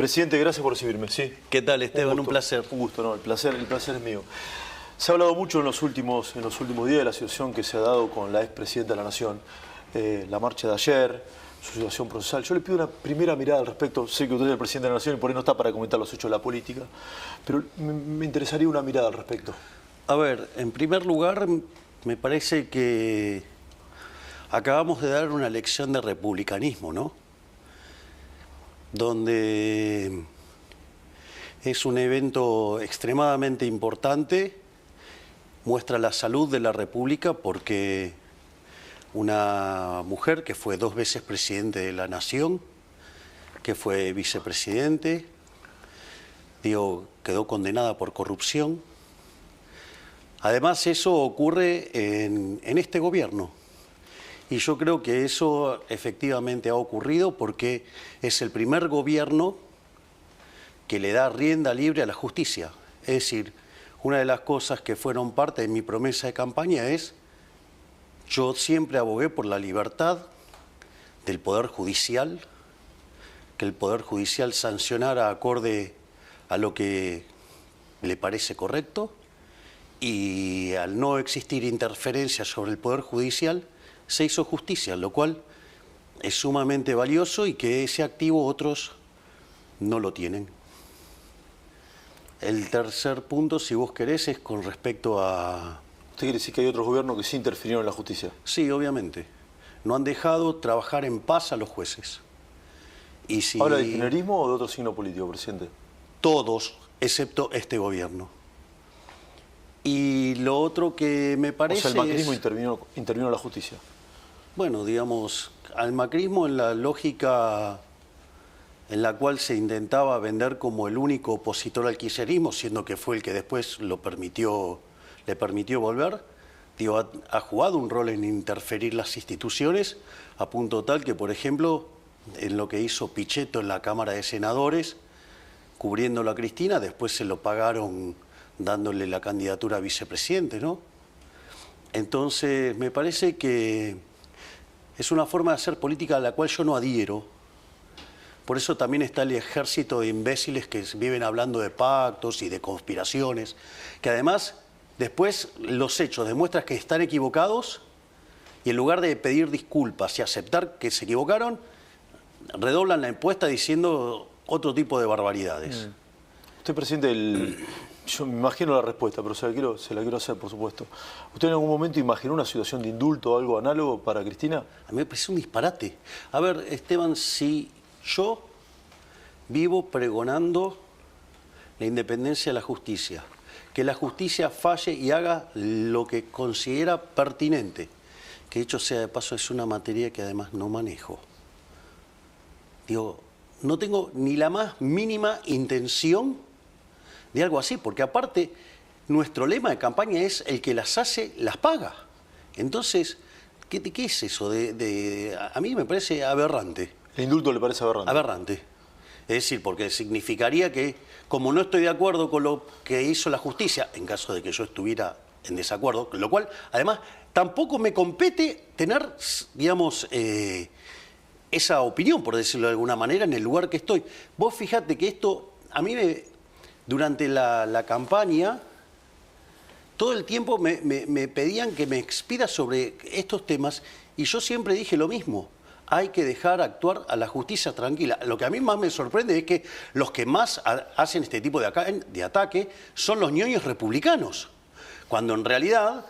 Presidente, gracias por recibirme. Sí. ¿Qué tal, Esteban? Un placer. Un gusto, no, el placer es mío. Se ha hablado mucho en los últimos días de la situación que se ha dado con la expresidenta de la Nación, la marcha de ayer, su situación procesal. Yo le pido una primera mirada al respecto. Sé que usted es el presidente de la Nación y por ahí no está para comentar los hechos de la política, pero me interesaría una mirada al respecto. A ver, en primer lugar, me parece que acabamos de dar una lección de republicanismo, ¿no? Donde es un evento extremadamente importante, muestra la salud de la República porque una mujer que fue 2 veces presidente de la Nación, que fue vicepresidente, quedó condenada por corrupción. Además, eso ocurre en este gobierno. Y yo creo que eso efectivamente ha ocurrido porque es el primer gobierno que le da rienda libre a la justicia. Es decir, una de las cosas que fueron parte de mi promesa de campaña es: yo siempre abogué por la libertad del Poder Judicial, que el Poder Judicial sancionara acorde a lo que le parece correcto, y al no existir interferencia sobre el Poder Judicial, se hizo justicia, lo cual es sumamente valioso y que ese activo otros no lo tienen. El tercer punto, si vos querés, es con respecto a... ¿Usted quiere decir que hay otros gobiernos que sí interfirieron en la justicia? Sí, obviamente. No han dejado trabajar en paz a los jueces. Y si... ¿Habla de kirchnerismo o de otro signo político, presidente? Todos, excepto este gobierno. Y lo otro que me parece... O sea, el macrismo intervino en la justicia. Bueno, digamos, al macrismo en la lógica en la cual se intentaba vender como el único opositor al kirchnerismo, siendo que fue el que después le permitió volver, ha jugado un rol en interferir las instituciones, a punto tal que, por ejemplo, en lo que hizo Pichetto en la Cámara de Senadores, cubriéndolo a Cristina, después se lo pagaron dándole la candidatura a vicepresidente, ¿no? Entonces, me parece que es una forma de hacer política a la cual yo no adhiero. Por eso también está el ejército de imbéciles que viven hablando de pactos y de conspiraciones, que además después los hechos demuestran que están equivocados y en lugar de pedir disculpas y aceptar que se equivocaron, redoblan la encuesta diciendo otro tipo de barbaridades. Usted, presidente, yo me imagino la respuesta, pero se la quiero hacer, por supuesto. ¿Usted en algún momento imaginó una situación de indulto o algo análogo para Cristina? A mí me parece un disparate. A ver, Esteban, si yo vivo pregonando la independencia de la justicia, que la justicia falle y haga lo que considera pertinente, que dicho sea de paso es una materia que además no manejo. No tengo ni la más mínima intención de algo así, porque aparte nuestro lema de campaña es: el que las hace, las paga. Entonces, ¿qué es eso? A mí me parece aberrante. ¿El indulto le parece aberrante? Aberrante. Es decir, porque significaría que, como no estoy de acuerdo con lo que hizo la justicia, en caso de que yo estuviera en desacuerdo, lo cual, además, tampoco me compete tener, digamos, esa opinión, por decirlo de alguna manera, en el lugar que estoy. Vos fijate que esto, a mí durante la campaña, todo el tiempo me pedían que me expida sobre estos temas y yo siempre dije lo mismo: hay que dejar actuar a la justicia tranquila. Lo que a mí más me sorprende es que los que más hacen este tipo de ataque son los ñoños republicanos, cuando en realidad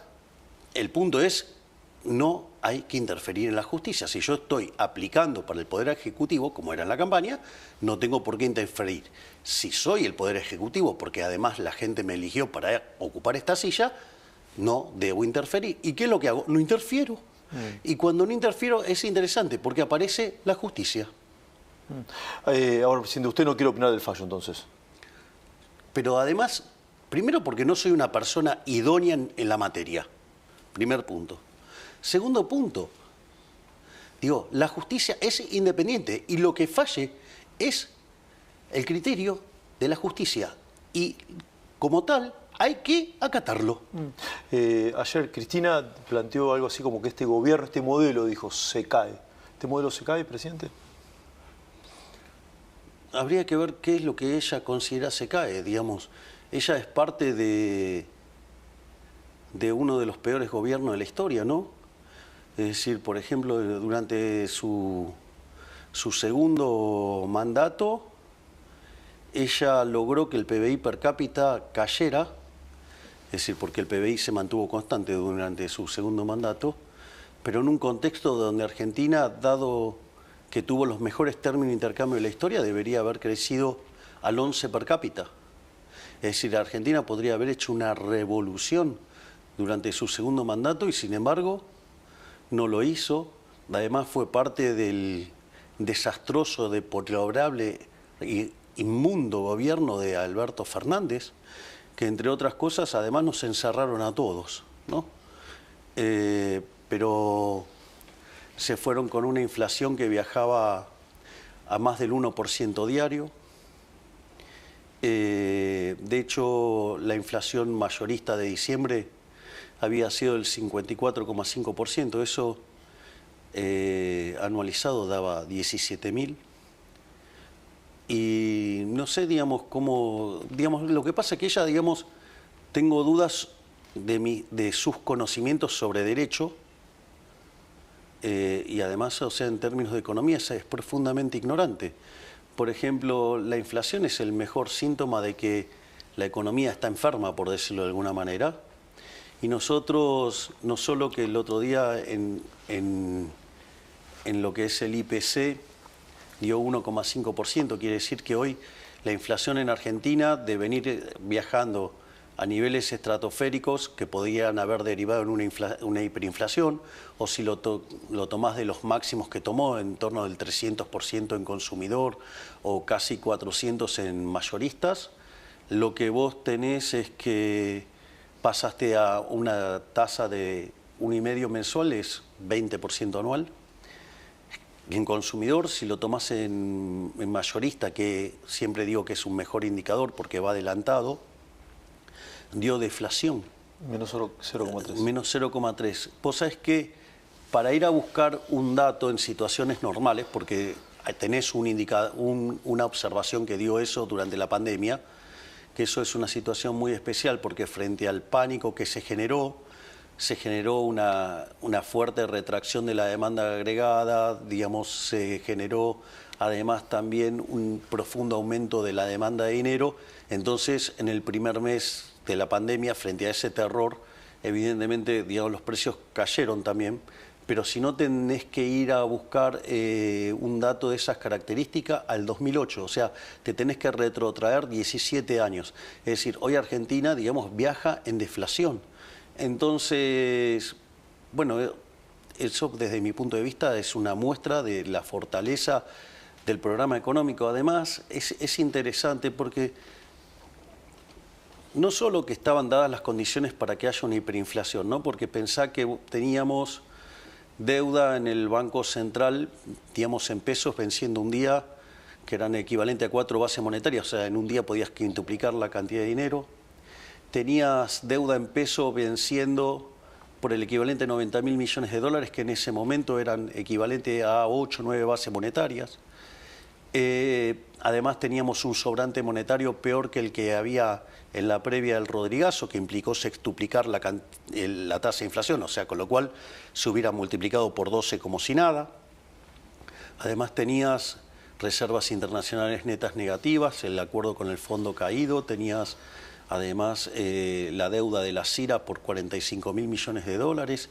el punto es: no hay que interferir en la justicia. Si yo estoy aplicando para el Poder Ejecutivo, como era en la campaña, no tengo por qué interferir. Si soy el Poder Ejecutivo, porque además la gente me eligió para ocupar esta silla, no debo interferir. ¿Y qué es lo que hago? No interfiero. Y cuando no interfiero es interesante, porque aparece la justicia. Ahora, presidente, usted no quiere opinar del fallo, entonces. Pero además, primero porque no soy una persona idónea en la materia. Primer punto. Segundo punto, la justicia es independiente y lo que falle es el criterio de la justicia y como tal hay que acatarlo. Ayer Cristina planteó algo así como que este gobierno, este modelo, dijo, se cae. ¿Este modelo se cae, presidente? habría que ver qué es lo que ella considera se cae, digamos. Ella es parte de uno de los peores gobiernos de la historia, ¿no? Es decir, por ejemplo, durante su segundo mandato, ella logró que el PBI per cápita cayera, es decir, porque el PBI se mantuvo constante durante su segundo mandato, pero en un contexto donde Argentina, dado que tuvo los mejores términos de intercambio de la historia, debería haber crecido al 11 per cápita. Es decir, Argentina podría haber hecho una revolución durante su segundo mandato y, sin embargo, no lo hizo. Además, fue parte del desastroso, deplorable e inmundo gobierno de Alberto Fernández, que, entre otras cosas, además nos encerraron a todos, ¿no? Pero se fueron con una inflación que viajaba a más del 1% diario. De hecho, la inflación mayorista de diciembre había sido del 54,5%. Eso anualizado daba 17.000. Y no sé, digamos, cómo... Digamos, lo que pasa es que ella, digamos, tengo dudas de sus conocimientos sobre derecho. Y además, o sea, en términos de economía, es profundamente ignorante. Por ejemplo, la inflación es el mejor síntoma de que la economía está enferma, por decirlo de alguna manera. Y nosotros, no solo que el otro día en lo que es el IPC dio 1,5%, quiere decir que hoy la inflación en Argentina, de venir viajando a niveles estratosféricos que podían haber derivado en una hiperinflación, o si lo tomás de los máximos que tomó, en torno del 300% en consumidor o casi 400% en mayoristas, lo que vos tenés es que pasaste a una tasa de 1,5 mensual, es 20% anual. En consumidor, si lo tomás en mayorista, que siempre digo que es un mejor indicador porque va adelantado, dio deflación. Menos 0,3. Menos 0,3. Vos sabés que para ir a buscar un dato en situaciones normales, porque tenés una observación que dio eso durante la pandemia, que eso es una situación muy especial porque frente al pánico que se generó una fuerte retracción de la demanda agregada, digamos, se generó además también un profundo aumento de la demanda de dinero. Entonces, en el primer mes de la pandemia, frente a ese terror, evidentemente, digamos, los precios cayeron también, pero si no tenés que ir a buscar un dato de esas características al 2008, o sea, te tenés que retrotraer 17 años. Es decir, hoy Argentina, digamos, viaja en deflación. Entonces, bueno, eso desde mi punto de vista es una muestra de la fortaleza del programa económico. Además, es interesante porque no solo que estaban dadas las condiciones para que haya una hiperinflación, ¿no? Porque pensá que teníamos deuda en el Banco Central, digamos, en pesos venciendo un día, que eran equivalente a 4 bases monetarias, o sea, en un día podías quintuplicar la cantidad de dinero. Tenías deuda en peso venciendo por el equivalente a 90.000 millones de dólares, que en ese momento eran equivalente a 8 o 9 bases monetarias. Además teníamos un sobrante monetario peor que el que había en la previa del Rodrigazo, que implicó sextuplicar la tasa de inflación, o sea, con lo cual se hubiera multiplicado por 12 como si nada. Además tenías reservas internacionales netas negativas, el acuerdo con el fondo caído, tenías además la deuda de la CIRA por 45.000 millones de dólares.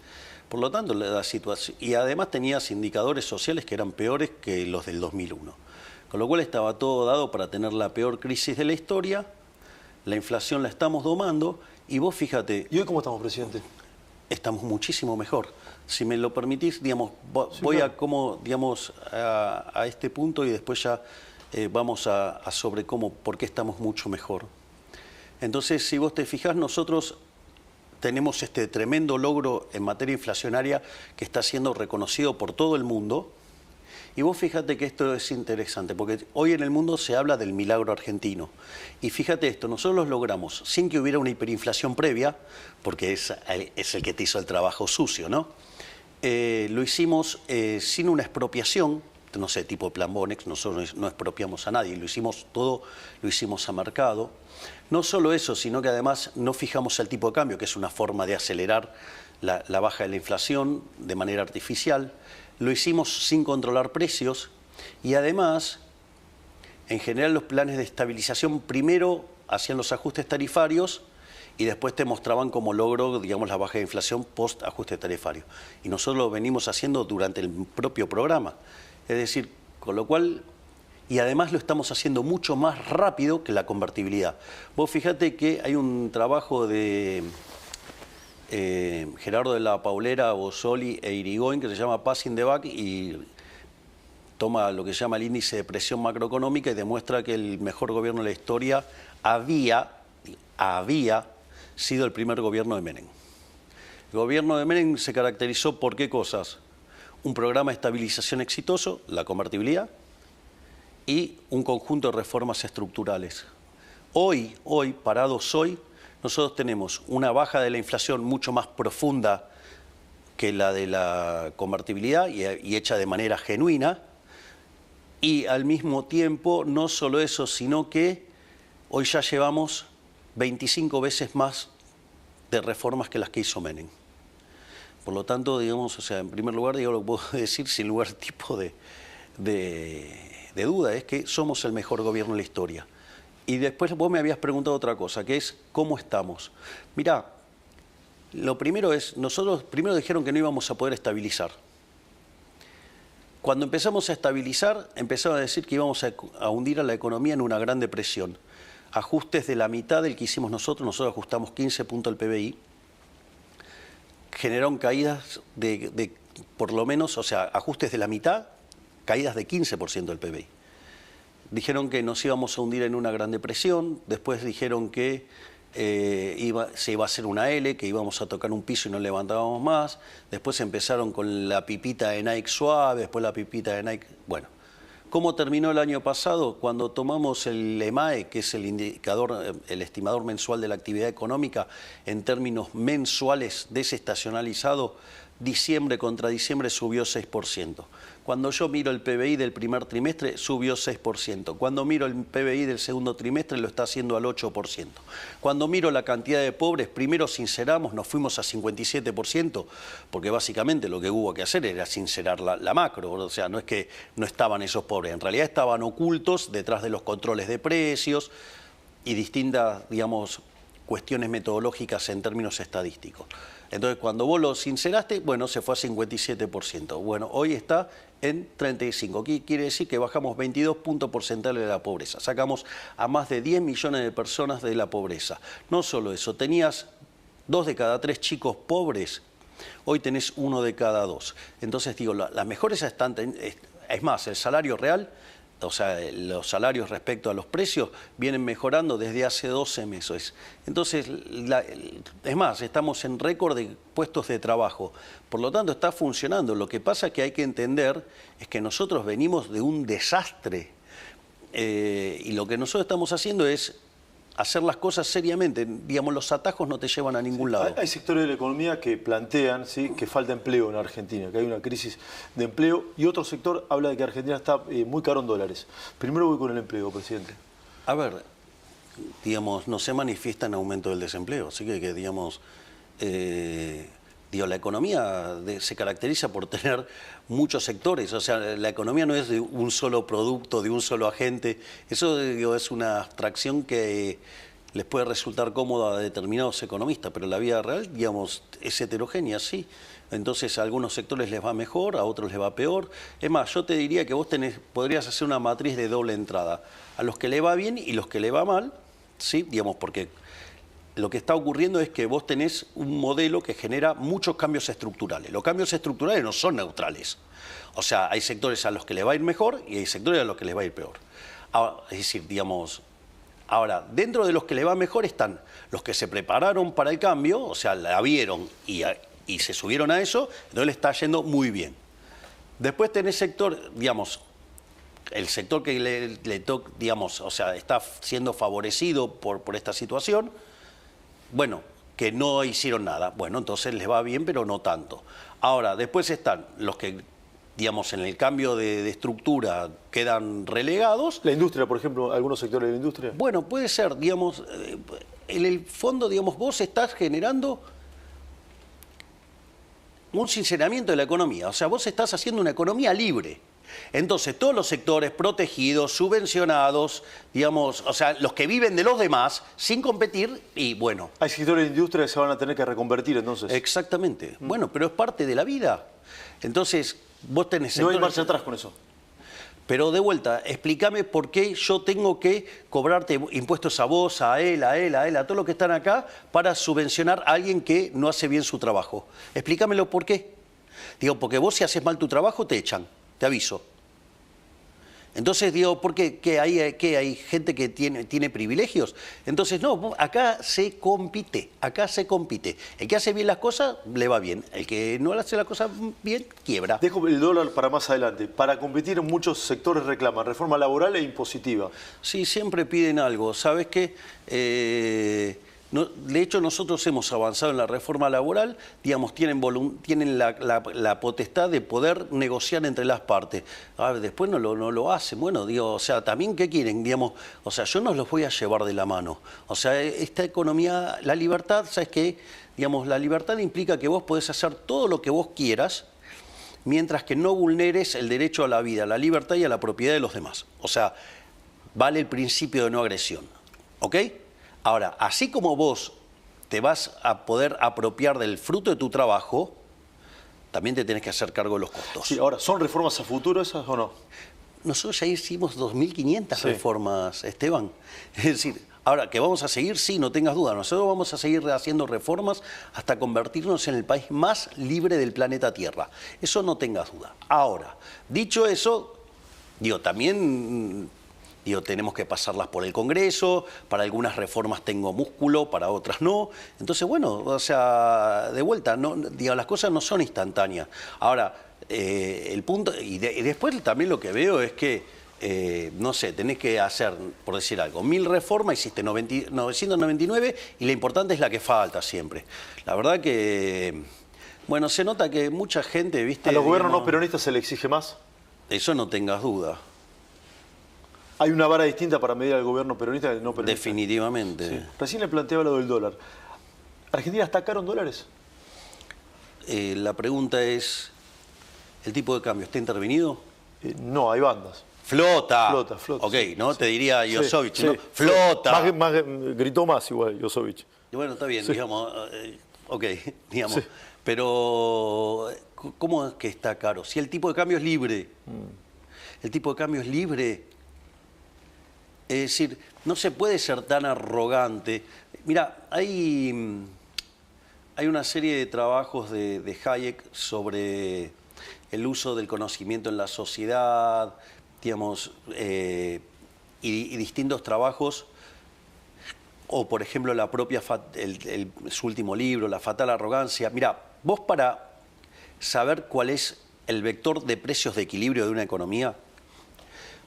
Por lo tanto, la situación, y además tenías indicadores sociales que eran peores que los del 2001. Con lo cual estaba todo dado para tener la peor crisis de la historia. La inflación la estamos domando y vos fíjate... ¿Y hoy cómo estamos, presidente? Estamos muchísimo mejor. Si me lo permitís, digamos, voy claro. a cómo, digamos, a este punto y después ya vamos a sobre cómo, por qué estamos mucho mejor. Entonces, si vos te fijás, nosotros tenemos este tremendo logro en materia inflacionaria que está siendo reconocido por todo el mundo. Y vos fíjate que esto es interesante, porque hoy en el mundo se habla del milagro argentino. Y fíjate esto, nosotros lo logramos sin que hubiera una hiperinflación previa, porque es el que te hizo el trabajo sucio, ¿no? Lo hicimos sin una expropiación, no sé, tipo Plan Bonex, nosotros no expropiamos a nadie, lo hicimos todo, lo hicimos a mercado. No solo eso, sino que además no fijamos el tipo de cambio, que es una forma de acelerar la baja de la inflación de manera artificial. Lo hicimos sin controlar precios y además, en general, los planes de estabilización primero hacían los ajustes tarifarios y después te mostraban como logro, digamos, la baja de inflación post ajuste tarifario. Y nosotros lo venimos haciendo durante el propio programa. Es decir, con lo cual, y además lo estamos haciendo mucho más rápido que la convertibilidad. Vos fíjate que hay un trabajo de Gerardo de la Paulera, Bossoli e Irigoyen que se llama Passing the Buck y toma lo que se llama el índice de presión macroeconómica y demuestra que el mejor gobierno de la historia había sido el primer gobierno de Menem. El gobierno de Menem se caracterizó por qué cosas: un programa de estabilización exitoso, la convertibilidad, y un conjunto de reformas estructurales. Hoy, parados hoy, nosotros tenemos una baja de la inflación mucho más profunda que la de la convertibilidad y hecha de manera genuina, y al mismo tiempo, no solo eso, sino que hoy ya llevamos 25 veces más de reformas que las que hizo Menem. Por lo tanto, digamos, o sea, en primer lugar, digo, lo que puedo decir sin lugar tipo de duda, es que somos el mejor gobierno de la historia. Y después vos me habías preguntado otra cosa, que es ¿cómo estamos? Mirá, lo primero es, nosotros primero dijeron que no íbamos a poder estabilizar. Cuando empezamos a estabilizar, empezaron a decir que íbamos a hundir a la economía en una gran depresión. Ajustes de la mitad del que hicimos nosotros ajustamos 15 puntos del PBI, generaron caídas de por lo menos, o sea, ajustes de la mitad, caídas de 15% del PBI. Dijeron que nos íbamos a hundir en una gran depresión, después dijeron que se iba a hacer una L, que íbamos a tocar un piso y no levantábamos más, después empezaron con la pipita de Nike suave, después la pipita de Nike... Bueno, ¿cómo terminó el año pasado? Cuando tomamos el EMAE, que es el indicador, el estimador mensual de la actividad económica, en términos mensuales desestacionalizado, diciembre contra diciembre subió 6%. Cuando yo miro el PBI del primer trimestre, subió 6%. Cuando miro el PBI del segundo trimestre, lo está haciendo al 8%. Cuando miro la cantidad de pobres, primero sinceramos, nos fuimos a 57%, porque básicamente lo que hubo que hacer era sincerar la macro. O sea, no es que no estaban esos pobres, en realidad estaban ocultos detrás de los controles de precios y distintas, digamos, cuestiones metodológicas en términos estadísticos. Entonces, cuando vos lo sinceraste, bueno, se fue a 57%. Bueno, hoy está en 35%. ¿Qué quiere decir? Que bajamos 22 puntos porcentuales de la pobreza. Sacamos a más de 10 millones de personas de la pobreza. No solo eso, tenías 2 de cada 3 chicos pobres, hoy tenés 1 de cada 2. Entonces, digo, las mejores están... Es más, el salario real... O sea, los salarios respecto a los precios vienen mejorando desde hace 12 meses. Entonces, es más, estamos en récord de puestos de trabajo. Por lo tanto, está funcionando. Lo que pasa que hay que entender es que nosotros venimos de un desastre. Y lo que nosotros estamos haciendo es hacer las cosas seriamente. Digamos, los atajos no te llevan a ningún lado. Hay sectores de la economía que plantean, ¿sí?, que falta empleo en Argentina, que hay una crisis de empleo, y otro sector habla de que Argentina está muy caro en dólares. Primero voy con el empleo, presidente. A ver, digamos, no se manifiesta en aumento del desempleo, así que digamos... la economía se caracteriza por tener muchos sectores, o sea, la economía no es de un solo producto, de un solo agente. Eso es una abstracción que les puede resultar cómoda a determinados economistas, pero la vida real, digamos, es heterogénea, sí. Entonces a algunos sectores les va mejor, a otros les va peor. Es más, yo te diría que vos podrías hacer una matriz de doble entrada. A los que le va bien y los que le va mal, sí, digamos, porque... Lo que está ocurriendo es que vos tenés un modelo que genera muchos cambios estructurales. Los cambios estructurales no son neutrales. O sea, hay sectores a los que les va a ir mejor y hay sectores a los que les va a ir peor. Ahora, es decir, digamos, ahora, dentro de los que les va mejor están los que se prepararon para el cambio, o sea, la vieron y se subieron a eso, entonces le está yendo muy bien. Después tenés sector, digamos, el sector que le toca, digamos, o sea, está siendo favorecido por esta situación. Bueno, que no hicieron nada. Bueno, entonces les va bien, pero no tanto. Ahora, después están los que digamos, en el cambio de estructura quedan relegados. La industria, por ejemplo, algunos sectores de la industria. Bueno, puede ser, digamos, en el fondo, digamos, vos estás generando un sinceramiento de la economía. O sea, vos estás haciendo una economía libre. Entonces, todos los sectores protegidos, subvencionados, digamos, o sea, los que viven de los demás, sin competir, y bueno. Hay sectores de industria que se van a tener que reconvertir, entonces. Exactamente. Bueno, pero es parte de la vida. Entonces, vos tenés... No hay marcha atrás con eso. Pero de vuelta, explícame por qué yo tengo que cobrarte impuestos a vos, a él, a todos los que están acá, para subvencionar a alguien que no hace bien su trabajo. Explícamelo por qué. Digo, porque vos si haces mal tu trabajo te echan, te aviso. Entonces digo, ¿por qué? ¿Qué hay gente que tiene privilegios? Entonces no, acá se compite, El que hace bien las cosas, le va bien. El que no hace las cosas bien, quiebra. Dejo el dólar para más adelante. Para competir, muchos sectores reclaman reforma laboral e impositiva. Sí, siempre piden algo. ¿Sabes qué? De hecho, nosotros hemos avanzado en la reforma laboral, digamos, tienen la potestad de poder negociar entre las partes. Después no lo hacen. Bueno, digo, o sea, también, ¿qué quieren? Digamos, o sea, yo no los voy a llevar de la mano. O sea, esta economía, la libertad, ¿sabes qué? Digamos, la libertad implica que vos podés hacer todo lo que vos quieras, mientras que no vulneres el derecho a la vida, a la libertad y a la propiedad de los demás. O sea, vale el principio de no agresión. ¿Ok? Ahora, así como vos te vas a poder apropiar del fruto de tu trabajo, también te tenés que hacer cargo de los costos. Sí, ahora, ¿son reformas a futuro esas o no? Nosotros ya hicimos 2.500 reformas, Esteban. Es decir, ahora, ¿que vamos a seguir? Sí, no tengas duda. Nosotros vamos a seguir haciendo reformas hasta convertirnos en el país más libre del planeta Tierra. Eso no tengas duda. Ahora, dicho eso, digo, también... tenemos que pasarlas por el Congreso, para algunas reformas tengo músculo, para otras no. Entonces, bueno, o sea, de vuelta, las cosas no son instantáneas. Ahora, el punto, y después también lo que veo es que, no sé, tenés que hacer, por decir algo, 1000 reformas, hiciste 999 y la importante es la que falta siempre. La verdad que, bueno, se nota que mucha gente, ¿viste? ¿A los gobiernos no peronistas se le exige más? Eso no tengas duda. ¿Hay una vara distinta para medir al gobierno peronista y al no peronista? Definitivamente. Sí. Recién le planteaba lo del dólar. ¿Argentina está caro en dólares? La pregunta es, ¿el tipo de cambio está intervenido? No, hay bandas. Flota. Flota. Ok, ¿no? Te diría Josovich, sí, ¿no? sí. Flota. Gritó más igual Josovich. Bueno, está bien, sí. digamos, ok, digamos. Sí. Pero, ¿cómo es que está caro? Si el tipo de cambio es libre. El tipo de cambio es libre. Es decir, no se puede ser tan arrogante. Mira, hay una serie de trabajos de Hayek sobre el uso del conocimiento en la sociedad, digamos, y distintos trabajos, o por ejemplo la propia su último libro, La fatal arrogancia. Mira, vos para saber cuál es el vector de precios de equilibrio de una economía,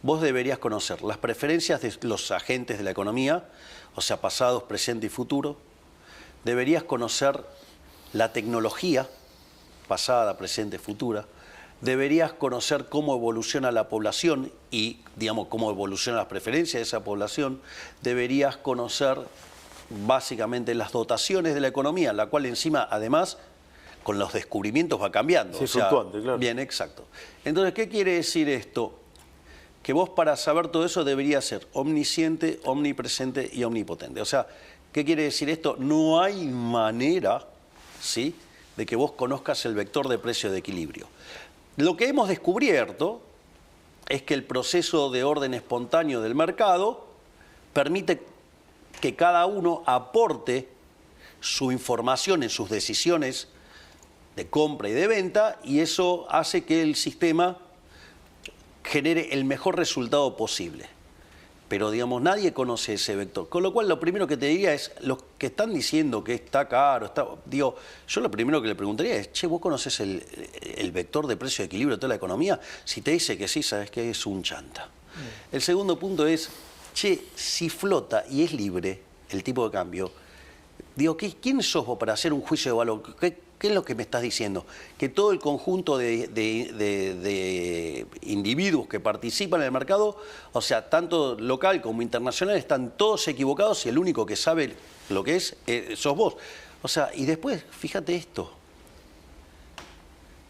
vos deberías conocer las preferencias de los agentes de la economía, o sea, pasados, presente y futuro. Deberías conocer la tecnología, pasada, presente, futura. Deberías conocer cómo evoluciona la población y, digamos, cómo evolucionan las preferencias de esa población. Deberías conocer, básicamente, las dotaciones de la economía, la cual encima, además, con los descubrimientos va cambiando. Sí, fluctuante, claro. Bien, exacto. Entonces, ¿qué quiere decir esto? Que vos para saber todo eso deberías ser omnisciente, omnipresente y omnipotente. O sea, ¿qué quiere decir esto? No hay manera, ¿sí?, de que vos conozcas el vector de precio de equilibrio. Lo que hemos descubierto es que el proceso de orden espontáneo del mercado permite que cada uno aporte su información en sus decisiones de compra y de venta, y eso hace que el sistema genere el mejor resultado posible. Pero, digamos, nadie conoce ese vector. Con lo cual, lo primero que te diría es, los que están diciendo que está caro, digo, yo lo primero que le preguntaría es, che, ¿vos conocés el vector de precio de equilibrio de toda la economía? Si te dice que sí, sabes que es un chanta. El segundo punto es, che, si flota y es libre el tipo de cambio, digo, ¿quién sos vos para hacer un juicio de valor? ¿qué es lo que me estás diciendo? Que todo el conjunto de individuos que participan en el mercado, o sea, tanto local como internacional, están todos equivocados y el único que sabe lo que es sos vos. O sea, y después, fíjate esto.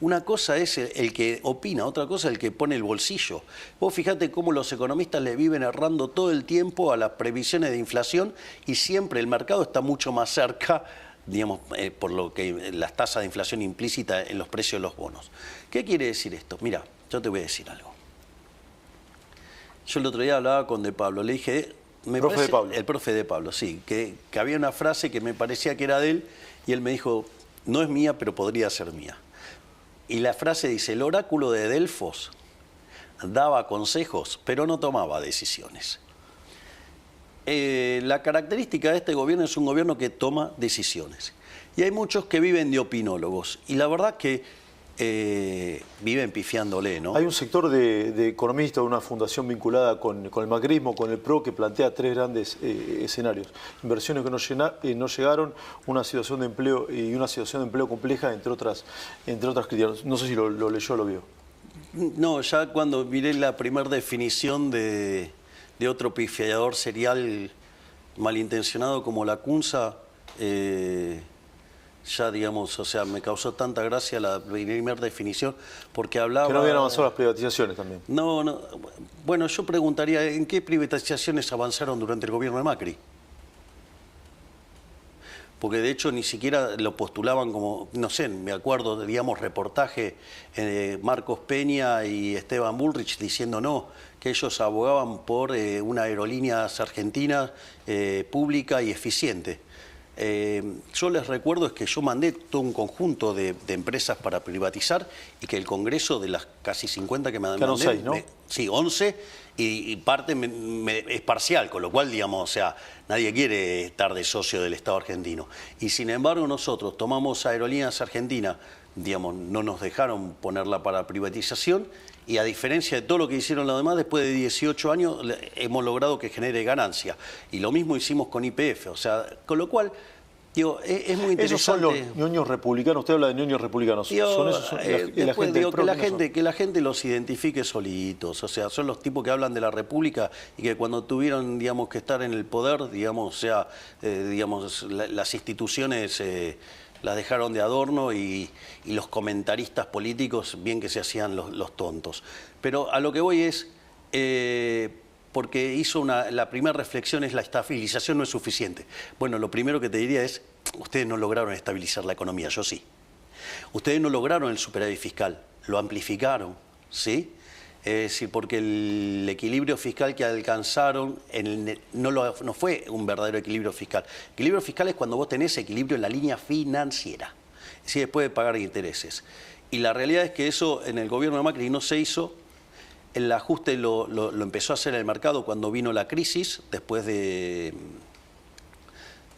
Una cosa es el que opina, otra cosa es el que pone el bolsillo. Vos fíjate cómo los economistas le viven errando todo el tiempo a las previsiones de inflación y siempre el mercado está mucho más cerca, digamos, por lo que las tasas de inflación implícita en los precios de los bonos. ¿Qué quiere decir esto? Mira, yo te voy a decir algo. Yo el otro día hablaba con De Pablo, le dije... ¿Profe De Pablo? El profe De Pablo, sí, que había una frase que me parecía que era de él y él me dijo, no es mía, pero podría ser mía. Y la frase dice, el oráculo de Delfos daba consejos, pero no tomaba decisiones. La característica de este gobierno es un gobierno que toma decisiones. Y hay muchos que viven de opinólogos. Y la verdad que viven pifiándole, ¿no? Hay un sector de economistas, una fundación vinculada con el macrismo, con el PRO, que plantea tres grandes escenarios. Inversiones que no llegaron, una situación de empleo y una situación de empleo compleja, entre otras críticas. No sé si lo leyó o lo vio. No, ya cuando miré la primera definición de otro pifiador serial malintencionado como la Cunza, ya digamos, o sea, me causó tanta gracia la primera definición porque hablaba... Que no habían avanzado las privatizaciones también. No, bueno, yo preguntaría, ¿en qué privatizaciones avanzaron durante el gobierno de Macri? Porque de hecho ni siquiera lo postulaban como, no sé, me acuerdo, digamos, reportaje Marcos Peña y Esteban Bullrich diciendo no, que ellos abogaban por una aerolínea argentina pública y eficiente. Yo les recuerdo es que yo mandé todo un conjunto de empresas para privatizar y que el Congreso de las casi 50 que me mandé, 6, ¿no? sí, 11 y parte es parcial, con lo cual, digamos, o sea, nadie quiere estar de socio del Estado argentino. Y sin embargo nosotros tomamos Aerolíneas Argentinas, digamos, no nos dejaron ponerla para privatización y a diferencia de todo lo que hicieron los demás, después de 18 años hemos logrado que genere ganancia. Y lo mismo hicimos con YPF, o sea, con lo cual... Digo, es muy interesante. Esos son los ñoños republicanos, usted habla de ñoños republicanos. Digo, que la gente los identifique solitos, o sea, son los tipos que hablan de la República y que cuando tuvieron, digamos, que estar en el poder, digamos, o sea, digamos, las instituciones las dejaron de adorno y los comentaristas políticos bien que se hacían los tontos. Pero a lo que voy es... porque la primera reflexión es la estabilización no es suficiente. Bueno, lo primero que te diría es, ustedes no lograron estabilizar la economía, yo sí. Ustedes no lograron el superávit fiscal, lo amplificaron, ¿sí? Es decir, porque el equilibrio fiscal que alcanzaron no fue un verdadero equilibrio fiscal. Equilibrio fiscal es cuando vos tenés equilibrio en la línea financiera, es decir, después de pagar intereses. Y la realidad es que eso en el gobierno de Macri no se hizo. El ajuste lo empezó a hacer el mercado cuando vino la crisis, después de,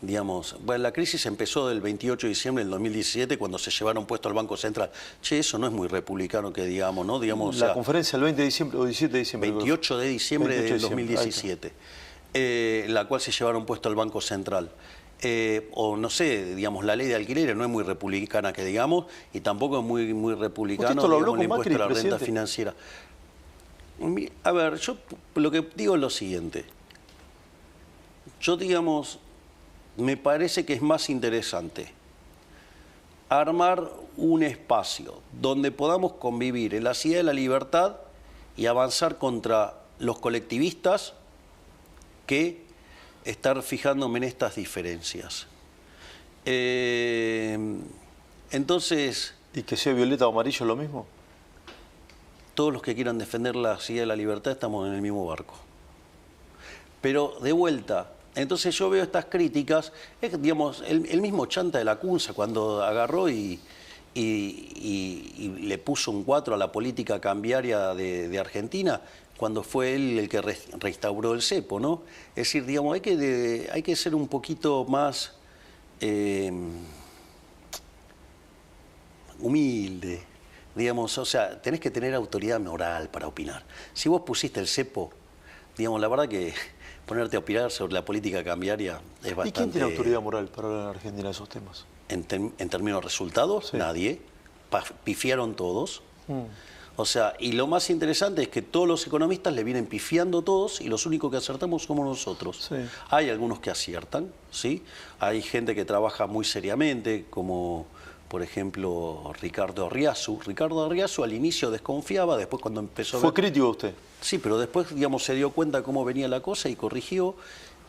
digamos, bueno, la crisis empezó el 28 de diciembre del 2017 cuando se llevaron puesto al Banco Central. Che, eso no es muy republicano que digamos, ¿no? Digamos, la conferencia el 20 de diciembre o 17 de diciembre. 28 de diciembre del 2017, la cual se llevaron puesto al Banco Central. O no sé, digamos, la ley de alquileres no es muy republicana que digamos, y tampoco es muy republicano, ¿Usted esto lo habló digamos, el con impuesto Macri, a la renta presidente? financiera. A ver, yo lo que digo es lo siguiente. Yo, digamos, me parece que es más interesante armar un espacio donde podamos convivir en la ciudad de la libertad y avanzar contra los colectivistas que estar fijándome en estas diferencias. Entonces... ¿Y que sea violeta o amarillo lo mismo? Todos los que quieran defender la ciudad de la libertad estamos en el mismo barco. Pero de vuelta, entonces yo veo estas críticas, es, digamos, el mismo Chanta de la Cunza cuando agarró y le puso un 4 a la política cambiaria de Argentina, cuando fue él el que restauró el cepo, ¿no? Es decir, digamos, hay que ser un poquito más humilde. Digamos, o sea, tenés que tener autoridad moral para opinar. Si vos pusiste el cepo, digamos, la verdad que ponerte a opinar sobre la política cambiaria es bastante... ¿Y quién tiene autoridad moral para hablar en Argentina de esos temas? en términos de resultados, Sí. nadie. Pifiaron todos. O sea, y lo más interesante es que todos los economistas le vienen pifiando todos y los únicos que acertamos somos nosotros. Sí. Hay algunos que aciertan, ¿sí? Hay gente que trabaja muy seriamente, como por ejemplo Ricardo Arriazu. Ricardo Arriazu al inicio desconfiaba, después cuando empezó a ¿Fue ver... crítico usted? Sí, pero después, digamos, se dio cuenta cómo venía la cosa y corrigió.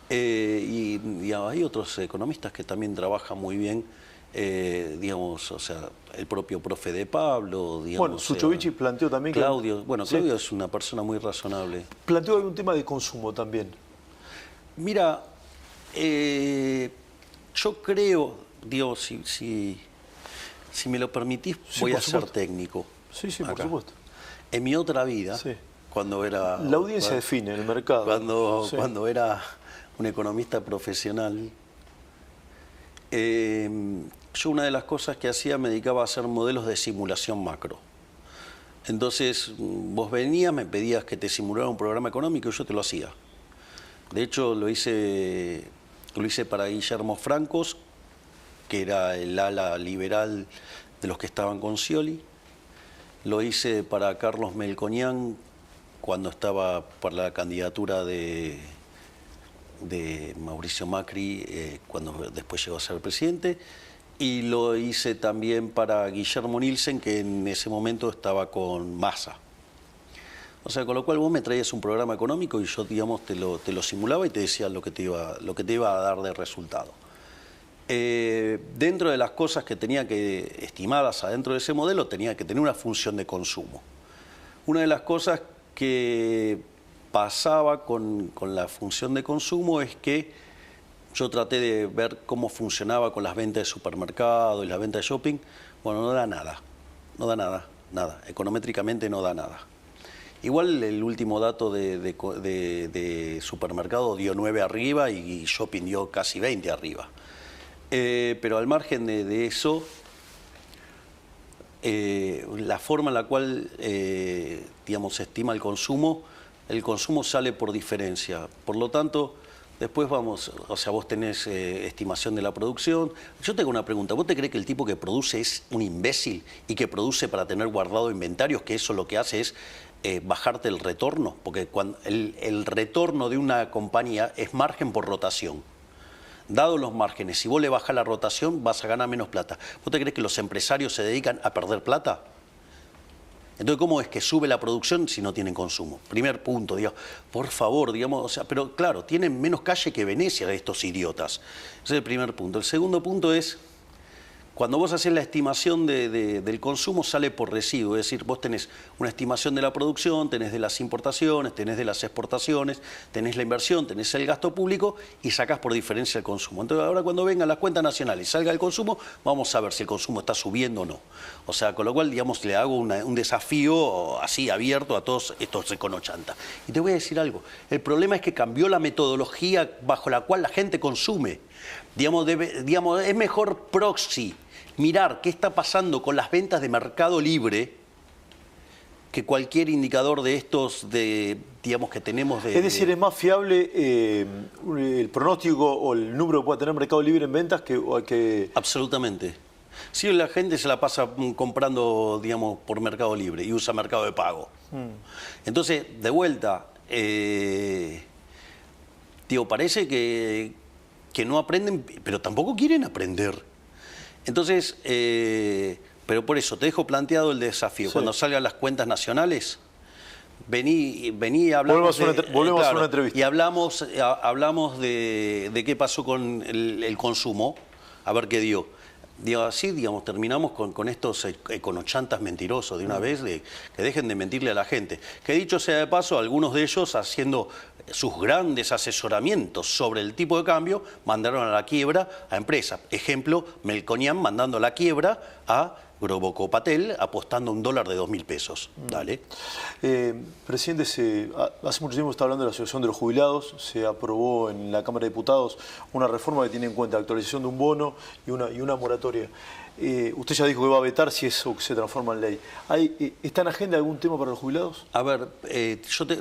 Y hay otros economistas que también trabajan muy bien, digamos, o sea, el propio profe de Pablo, digamos. Bueno, Suchovich planteó también que... Claudio, bueno, Sí. Claudio es una persona muy razonable. Planteó algún tema de consumo también. Mira, yo creo, digo, si me lo permitís, Sí, voy por a ser supuesto. técnico. Sí, sí, por acá. supuesto. En mi otra vida, Sí. cuando era... La audiencia define el mercado. Sí. Cuando era un economista profesional, yo una de las cosas que hacía me dedicaba a hacer modelos de simulación macro. Entonces, vos venías, me pedías que te simulara un programa económico y yo te lo hacía. De hecho, lo hice para Guillermo Francos, que era el ala liberal de los que estaban con Scioli. Lo hice para Carlos Melconian cuando estaba para la candidatura de Mauricio Macri, cuando después llegó a ser presidente. Y lo hice también para Guillermo Nielsen, que en ese momento estaba con Massa. O sea, con lo cual vos me traías un programa económico y yo, digamos, te lo simulaba y te decía lo que te iba a dar de resultado. Dentro de las cosas que tenía que estimadas adentro de ese modelo, tenía que tener una función de consumo. Una de las cosas que pasaba con la función de consumo es que yo traté de ver cómo funcionaba con las ventas de supermercado y las ventas de shopping. Bueno, no da nada, no da nada, nada. Econométricamente no da nada. Igual el último dato de supermercado dio 9 arriba y shopping dio casi 20 arriba. Pero al margen de eso, la forma en la cual, digamos, se estima el consumo sale por diferencia. Por lo tanto, después vamos, o sea, vos tenés estimación de la producción. Yo tengo una pregunta, ¿vos te crees que el tipo que produce es un imbécil y que produce para tener guardado inventarios, que eso lo que hace es bajarte el retorno? Porque cuando el retorno de una compañía es margen por rotación. Dados los márgenes, si vos le bajás la rotación, vas a ganar menos plata. ¿Vos te crees que los empresarios se dedican a perder plata? Entonces, ¿cómo es que sube la producción si no tienen consumo? Primer punto, digamos, por favor, digamos, o sea, pero claro, tienen menos calle que Venecia estos idiotas. Ese es el primer punto. El segundo punto es, cuando vos haces la estimación del consumo, sale por residuo, es decir, vos tenés una estimación de la producción, tenés de las importaciones, tenés de las exportaciones, tenés la inversión, tenés el gasto público y sacás por diferencia el consumo. Entonces, ahora cuando vengan las cuentas nacionales y salga el consumo, vamos a ver si el consumo está subiendo o no. O sea, con lo cual, digamos, le hago un desafío así abierto a todos estos econochantas. Y te voy a decir algo, el problema es que cambió la metodología bajo la cual la gente consume. Digamos, es mejor proxy mirar qué está pasando con las ventas de Mercado Libre que cualquier indicador de estos, digamos, que tenemos de... Es decir, ¿es más fiable el pronóstico o el número que pueda tener Mercado Libre en ventas que... Absolutamente. Si la gente se la pasa comprando, digamos, por Mercado Libre y usa Mercado de Pago. Entonces, de vuelta, digo, parece que no aprenden, pero tampoco quieren aprender. Entonces, pero por eso te dejo planteado el desafío. Sí. Cuando salgan las cuentas nacionales, vení y hablamos volvemos a hacer una entrevista. Y hablamos de qué pasó con el consumo, a ver qué dio. Así, digamos, terminamos con estos econochantas mentirosos de una vez, que dejen de mentirle a la gente. Que dicho sea de paso, algunos de ellos haciendo sus grandes asesoramientos sobre el tipo de cambio, mandaron a la quiebra a empresas. Ejemplo, Melconian mandando a la quiebra a Groboco Patel, apostando $1 de 2.000 pesos. Dale. Presidente, hace mucho tiempo está hablando de la Asociación de los Jubilados. Se aprobó en la Cámara de Diputados una reforma que tiene en cuenta la actualización de un bono y una moratoria. Usted ya dijo que va a vetar si eso se transforma en ley. ¿Está en agenda algún tema para los jubilados? A ver,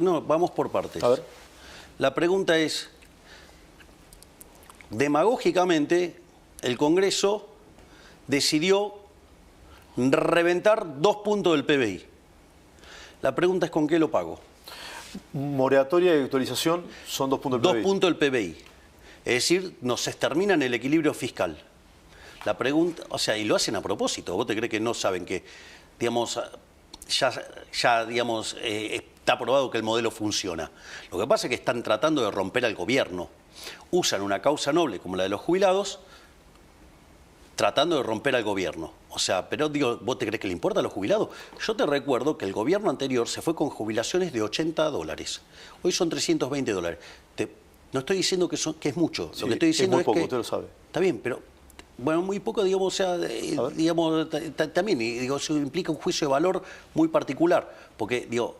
no, vamos por partes. A ver. La pregunta es, demagógicamente, el Congreso decidió reventar 2 puntos del PBI. La pregunta es ¿con qué lo pago? Moratoria y actualización son 2 puntos del PBI. 2 puntos del PBI. Es decir, nos exterminan el equilibrio fiscal. La pregunta, o sea, y lo hacen a propósito. ¿Vos te crees que no saben que, digamos, ya digamos, está probado que el modelo funciona? Lo que pasa es que están tratando de romper al gobierno. Usan una causa noble como la de los jubilados, tratando de romper al gobierno. O sea, pero digo, ¿vos te crees que le importa a los jubilados? Yo te recuerdo que el gobierno anterior se fue con jubilaciones de $80. Hoy son $320. No estoy diciendo que es mucho. Sí, lo que estoy diciendo es muy poco, que usted lo sabe. Está bien, pero bueno, muy poco, digamos, o sea, digamos, también, y digo, eso implica un juicio de valor muy particular. Porque, digo,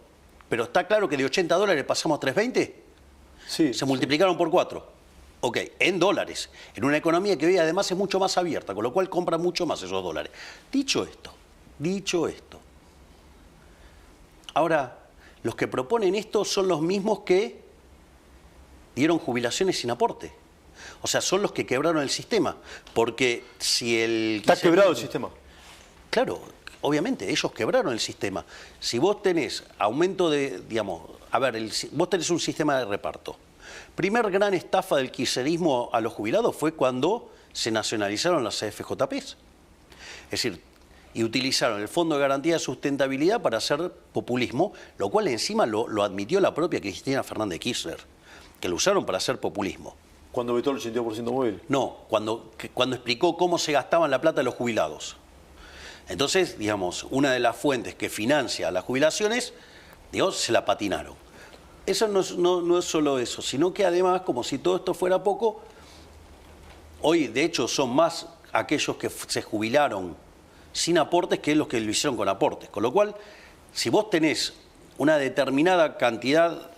pero está claro que de $80 pasamos a 320. Sí, Se multiplicaron por 4. Ok, en dólares, en una economía que hoy además es mucho más abierta, con lo cual compran mucho más esos dólares. Dicho esto, ahora, los que proponen esto son los mismos que dieron jubilaciones sin aporte. O sea, son los que quebraron el sistema, porque si el... Está quebrado el sistema. Claro, obviamente, ellos quebraron el sistema. Si vos tenés aumento de, digamos, a ver, vos tenés un sistema de reparto. Primer gran estafa del kirchnerismo a los jubilados fue cuando se nacionalizaron las CFJPs. Es decir, y utilizaron el Fondo de Garantía de Sustentabilidad para hacer populismo, lo cual encima lo admitió la propia Cristina Fernández de Kirchner, que lo usaron para hacer populismo. ¿Cuándo vetó el 82% móvil? No, cuando explicó cómo se gastaban la plata de los jubilados. Entonces, digamos, una de las fuentes que financia las jubilaciones, digamos, se la patinaron. Eso no es solo eso, sino que además, como si todo esto fuera poco, hoy de hecho son más aquellos que se jubilaron sin aportes que los que lo hicieron con aportes. Con lo cual, si vos tenés una determinada cantidad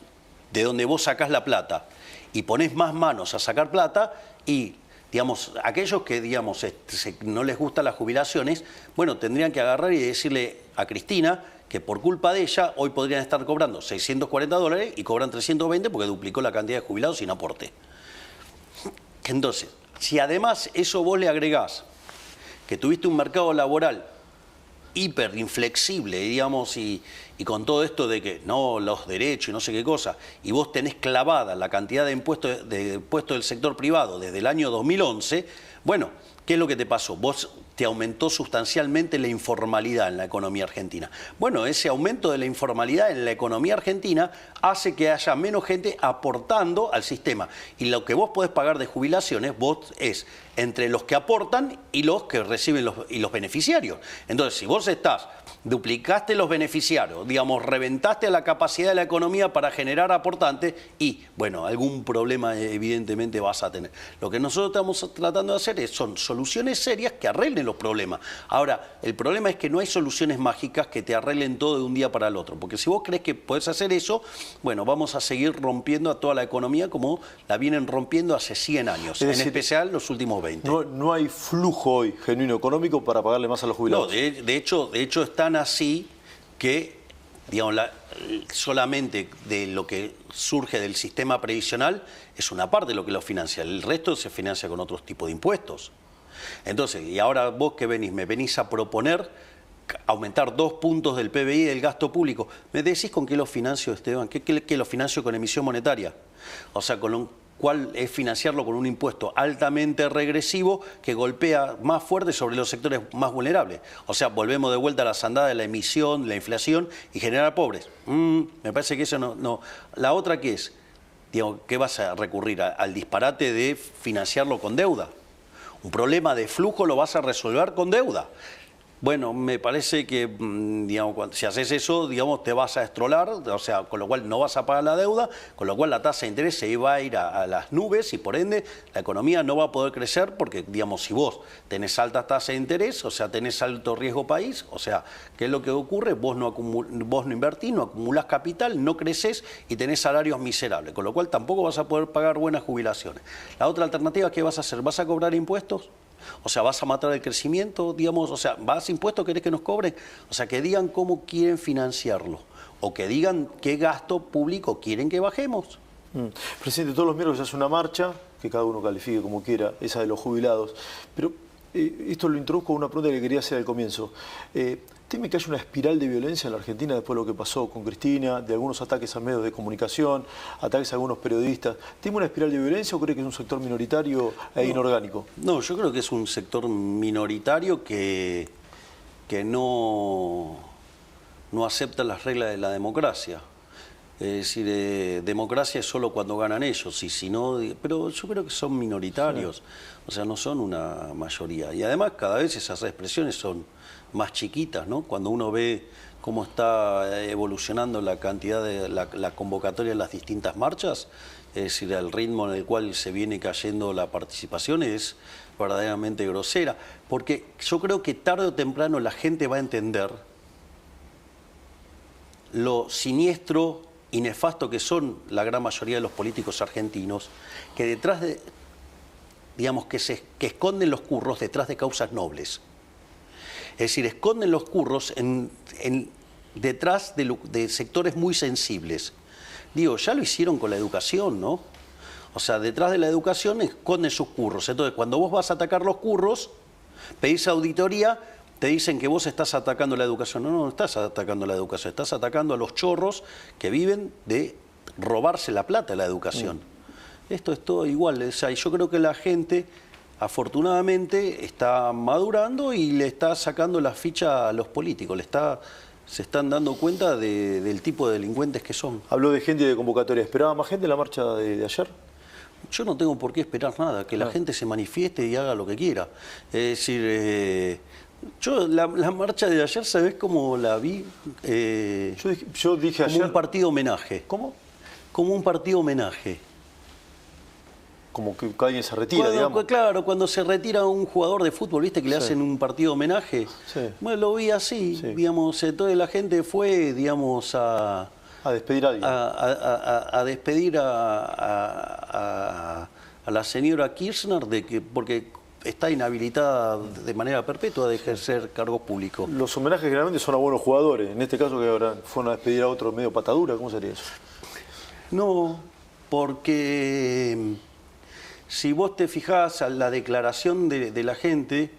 de donde vos sacás la plata y ponés más manos a sacar plata y, digamos, aquellos que, digamos, no les gustan las jubilaciones, bueno, tendrían que agarrar y decirle a Cristina que por culpa de ella hoy podrían estar cobrando $640 y cobran 320 porque duplicó la cantidad de jubilados sin aporte. Entonces, si además eso vos le agregás que tuviste un mercado laboral hiper inflexible, digamos, y con todo esto de que no, los derechos y no sé qué cosa, y vos tenés clavada la cantidad de impuestos del sector privado desde el año 2011, bueno, ¿qué es lo que te pasó? Vos te aumentó sustancialmente la informalidad en la economía argentina. Bueno, ese aumento de la informalidad en la economía argentina hace que haya menos gente aportando al sistema. Y lo que vos podés pagar de jubilaciones, vos es entre los que aportan y los que reciben los beneficiarios. Entonces, si vos duplicaste los beneficiarios, digamos, reventaste la capacidad de la economía para generar aportantes y, bueno, algún problema evidentemente vas a tener. Lo que nosotros estamos tratando de hacer son soluciones serias que arreglen los problemas. Ahora, el problema es que no hay soluciones mágicas que te arreglen todo de un día para el otro, porque si vos crees que podés hacer eso, bueno, vamos a seguir rompiendo a toda la economía como la vienen rompiendo hace 100 años, en especial los últimos 20. No hay flujo hoy genuino económico para pagarle más a los jubilados. No, de hecho están así que, digamos, solamente de lo que surge del sistema previsional es una parte de lo que lo financia, el resto se financia con otros tipos de impuestos. Entonces, y ahora vos que me venís a proponer aumentar 2 puntos del PBI del gasto público, ¿me decís con qué lo financio, Esteban? ¿Qué lo financio con emisión monetaria? O sea, cuál es financiarlo con un impuesto altamente regresivo que golpea más fuerte sobre los sectores más vulnerables. O sea, volvemos de vuelta a las andadas de la emisión, la inflación y generar pobres. Me parece que eso no. La otra que es, digo, ¿qué vas a recurrir? Al disparate de financiarlo con deuda. Un problema de flujo lo vas a resolver con deuda. Bueno, me parece que, digamos, si haces eso, digamos, te vas a estrolar, o sea, con lo cual no vas a pagar la deuda, con lo cual la tasa de interés se va a ir a las nubes y por ende la economía no va a poder crecer porque, digamos, si vos tenés altas tasas de interés, o sea, tenés alto riesgo país, o sea, ¿qué es lo que ocurre? Vos no invertís, no acumulás capital, no creces y tenés salarios miserables, con lo cual tampoco vas a poder pagar buenas jubilaciones. La otra alternativa, ¿qué vas a hacer? ¿Vas a cobrar impuestos? O sea, ¿vas a matar el crecimiento, digamos? O sea, ¿vas a impuestos? ¿Querés que nos cobren? O sea, que digan cómo quieren financiarlo. O que digan qué gasto público quieren que bajemos. Presidente, todos los miércoles se hace una marcha, que cada uno califique como quiera, esa de los jubilados. Pero esto lo introduzco con una pregunta que quería hacer al comienzo. ¿Teme que haya una espiral de violencia en la Argentina después de lo que pasó con Cristina, de algunos ataques a medios de comunicación, ataques a algunos periodistas? ¿Teme una espiral de violencia o cree que es un sector minoritario e inorgánico? No, yo creo que es un sector minoritario que no acepta las reglas de la democracia. Es decir, democracia es solo cuando ganan ellos, y si no, pero yo creo que son minoritarios, o sea, no son una mayoría. Y además cada vez esas expresiones son más chiquitas, ¿no? Cuando uno ve cómo está evolucionando la cantidad de la convocatoria de las distintas marchas, es decir, el ritmo en el cual se viene cayendo la participación es verdaderamente grosera, porque yo creo que tarde o temprano la gente va a entender lo siniestro y nefasto que son la gran mayoría de los políticos argentinos, que detrás de, digamos, que esconden los curros detrás de causas nobles. Es decir, esconden los curros detrás de sectores muy sensibles. Digo, ya lo hicieron con la educación, ¿no? O sea, detrás de la educación esconden sus curros. Entonces, cuando vos vas a atacar los curros, pedís auditoría, te dicen que vos estás atacando la educación. No, no estás atacando la educación, estás atacando a los chorros que viven de robarse la plata de la educación. Esto es todo igual. O sea, yo creo que la gente, afortunadamente, está madurando y le está sacando la ficha a los políticos. Se están dando cuenta del tipo de delincuentes que son. Habló de gente y de convocatoria. ¿Esperaba más gente en la marcha de ayer? Yo no tengo por qué esperar nada, que la gente se manifieste y haga lo que quiera. Es decir, yo la marcha de ayer, ¿sabés cómo la vi? Yo dije como ayer... un partido homenaje. ¿Cómo? Como un partido homenaje. Como que alguien se retira, digamos. Claro, cuando se retira un jugador de fútbol, ¿viste? Que le hacen un partido homenaje. Sí. Bueno, lo vi así, digamos, toda la gente fue, digamos, a despedir a alguien. A despedir a la señora Kirchner porque está inhabilitada de manera perpetua de ejercer cargos públicos. Los homenajes generalmente son a buenos jugadores. En este caso, que ahora fueron a despedir a otro medio patadura, ¿cómo sería eso? No, porque si vos te fijás a la declaración de la gente,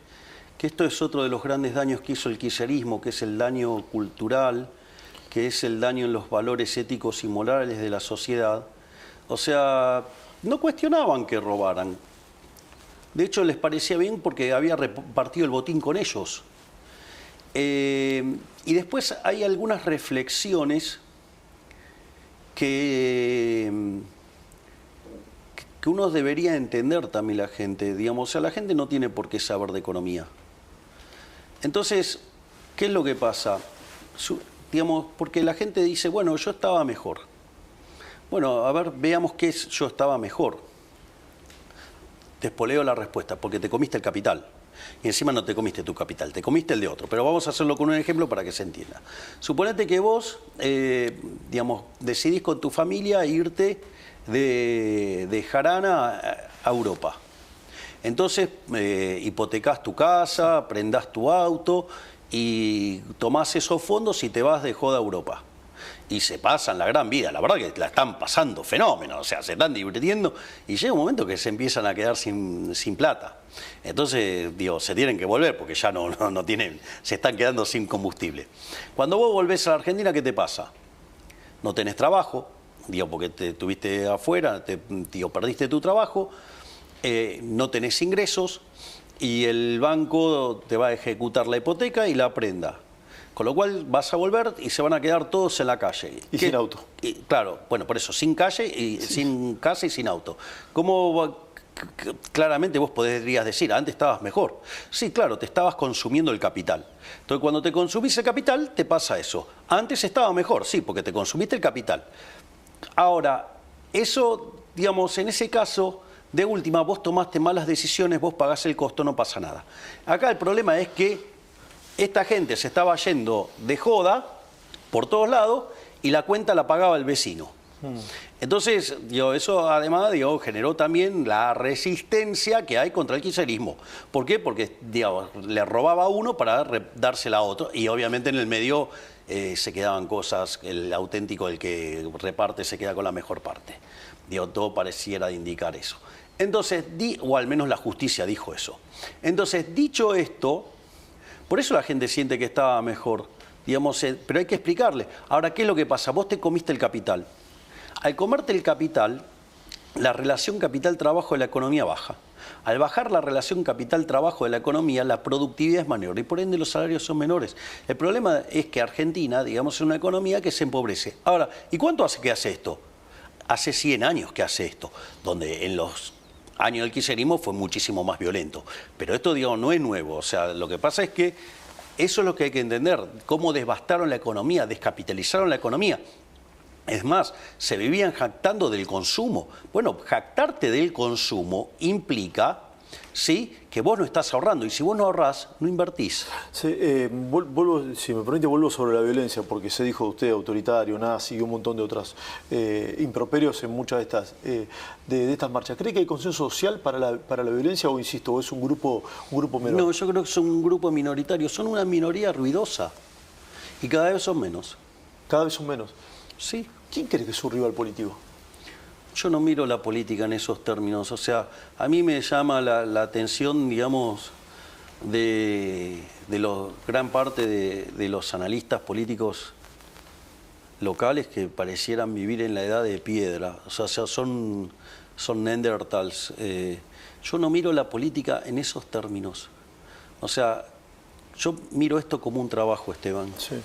que esto es otro de los grandes daños que hizo el kirchnerismo, que es el daño cultural, que es el daño en los valores éticos y morales de la sociedad. O sea, no cuestionaban que robaran. De hecho, les parecía bien porque había repartido el botín con ellos. Y después hay algunas reflexiones que uno debería entender también la gente. Digamos, o sea, la gente no tiene por qué saber de economía. Entonces, ¿qué es lo que pasa? Digamos, porque la gente dice, bueno, yo estaba mejor. Bueno, a ver, veamos qué es yo estaba mejor. Te espoleo la respuesta, porque te comiste el capital. Y encima no te comiste tu capital, te comiste el de otro. Pero vamos a hacerlo con un ejemplo para que se entienda. Suponete que vos, digamos, decidís con tu familia irte de jarana a Europa. Entonces, hipotecás tu casa, prendás tu auto y tomás esos fondos y te vas de joda a Europa. Y se pasan la gran vida, la verdad que la están pasando fenómeno, o sea, se están divirtiendo y llega un momento que se empiezan a quedar sin plata. Entonces, digo, se tienen que volver porque ya no tienen, se están quedando sin combustible. Cuando vos volvés a la Argentina, ¿qué te pasa? No tenés trabajo, digo, porque te estuviste afuera, perdiste tu trabajo, no tenés ingresos y el banco te va a ejecutar la hipoteca y la prenda. Con lo cual vas a volver y se van a quedar todos en la calle. Y sin auto. Claro, bueno, por eso, sin calle y sin casa y sin auto. ¿Cómo claramente vos podrías decir, antes estabas mejor? Sí, claro, te estabas consumiendo el capital. Entonces, cuando te consumís el capital, te pasa eso. Antes estaba mejor, sí, porque te consumiste el capital. Ahora, eso, digamos, en ese caso, de última, vos tomaste malas decisiones, vos pagás el costo, no pasa nada. Acá el problema es que esta gente se estaba yendo de joda por todos lados y la cuenta la pagaba el vecino. Entonces, eso además generó también la resistencia que hay contra el kirchnerismo. ¿Por qué? Porque le robaba a uno para dársela a otro y obviamente en el medio se quedaban cosas, el auténtico, el que reparte, se queda con la mejor parte. Todo pareciera indicar eso. Entonces, o al menos la justicia dijo eso. Entonces, dicho esto, por eso la gente siente que estaba mejor, digamos, pero hay que explicarle. Ahora, ¿qué es lo que pasa? Vos te comiste el capital. Al comerte el capital, la relación capital-trabajo de la economía baja. Al bajar la relación capital-trabajo de la economía, la productividad es menor y por ende los salarios son menores. El problema es que Argentina, digamos, es una economía que se empobrece. Ahora, ¿y cuánto hace que hace esto? Hace 100 años que hace esto, donde en los años del kirchnerismo fue muchísimo más violento. Pero esto, digamos, no es nuevo. O sea, lo que pasa es que eso es lo que hay que entender, cómo devastaron la economía, descapitalizaron la economía. Es más, se vivían jactando del consumo. Bueno, jactarte del consumo implica, ¿sí?, que vos no estás ahorrando. Y si vos no ahorrás, no invertís. Sí, vuelvo, si me permite, vuelvo sobre la violencia, porque se dijo usted autoritario, nazi y un montón de otras improperios en muchas de estas marchas. ¿Cree que hay consenso social para la violencia o, insisto, o es un grupo menor? No, yo creo que son un grupo minoritario. Son una minoría ruidosa. Y cada vez son menos. ¿Cada vez son menos? Sí. ¿Quién cree que es su rival político? Yo no miro la política en esos términos. O sea, a mí me llama la atención, digamos, de gran parte de los analistas políticos locales que parecieran vivir en la edad de piedra. O sea son neandertals. Yo no miro la política en esos términos. O sea, yo miro esto como un trabajo, Esteban. Sí.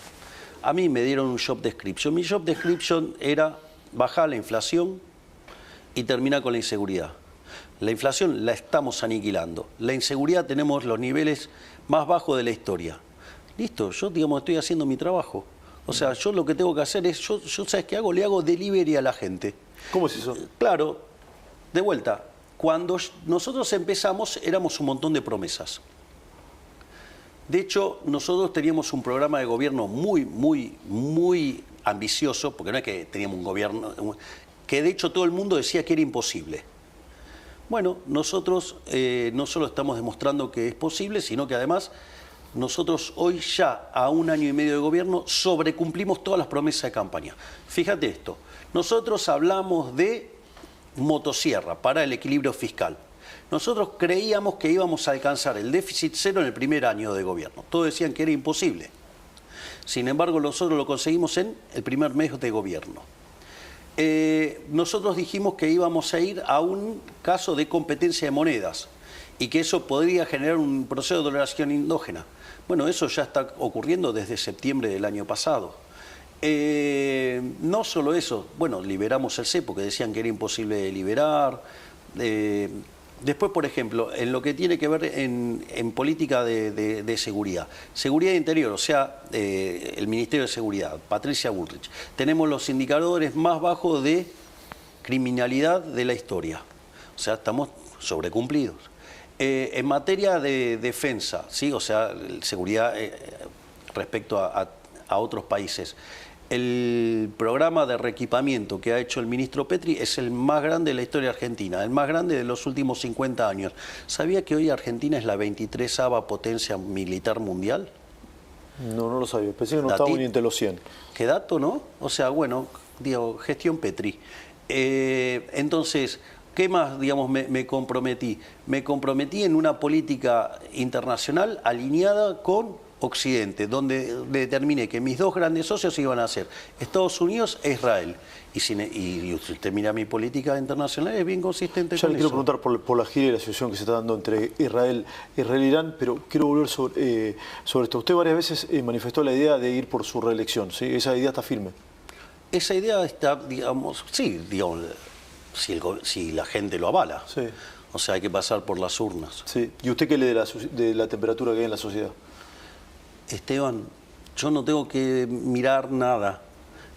A mí me dieron un job description. Mi job description era bajar la inflación y terminar con la inseguridad. La inflación la estamos aniquilando. La inseguridad tenemos los niveles más bajos de la historia. Listo, yo, digamos, estoy haciendo mi trabajo. O sea, yo lo que tengo que hacer es, yo ¿sabes qué hago? Le hago delivery a la gente. ¿Cómo es eso? Claro, de vuelta, cuando nosotros empezamos éramos un montón de promesas. De hecho, nosotros teníamos un programa de gobierno muy ambicioso, porque no es que teníamos un gobierno, que de hecho todo el mundo decía que era imposible. Bueno, nosotros no solo estamos demostrando que es posible, sino que además nosotros hoy ya, a 1 año y medio de gobierno, sobrecumplimos todas las promesas de campaña. Fíjate esto, nosotros hablamos de motosierra para el equilibrio fiscal. Nosotros creíamos que íbamos a alcanzar el déficit cero en el primer año de gobierno. Todos decían que era imposible. Sin embargo, nosotros lo conseguimos en el primer mes de gobierno. Nosotros dijimos que íbamos a ir a un caso de competencia de monedas y que eso podría generar un proceso de dolarización endógena. Bueno, eso ya está ocurriendo desde septiembre del año pasado. No solo eso, bueno, liberamos el cepo, que decían que era imposible de liberar. Después, por ejemplo, en lo que tiene que ver en política de seguridad, seguridad interior, o sea, el Ministerio de Seguridad, Patricia Bullrich, tenemos los indicadores más bajos de criminalidad de la historia, o sea, estamos sobrecumplidos. En materia de defensa, ¿sí? O sea, seguridad respecto a otros países. El programa de reequipamiento que ha hecho el ministro Petri es el más grande de la historia argentina, el más grande de los últimos 50 años. ¿Sabía que hoy Argentina es la 23ª potencia militar mundial? No lo sabía. Pensé que no estaba ni entre los 100. ¿Qué dato, no? O sea, bueno, digo, gestión Petri. Entonces, ¿qué más, digamos, me comprometí? Me comprometí en una política internacional alineada con Occidente, donde determiné que mis dos grandes socios iban a ser Estados Unidos e Israel. Y usted mira, mi política internacional es bien consistente ya con le quiero eso. preguntar por la gira y la situación que se está dando entre Israel e Irán, pero quiero volver sobre esto. Usted varias veces manifestó la idea de ir por su reelección, ¿sí? ¿Esa idea está firme? Esa idea está, digamos, sí, digamos, si la gente lo avala. Sí. O sea, hay que pasar por las urnas. Sí. ¿Y usted qué lee de la temperatura que hay en la sociedad? Esteban, yo no tengo que mirar nada,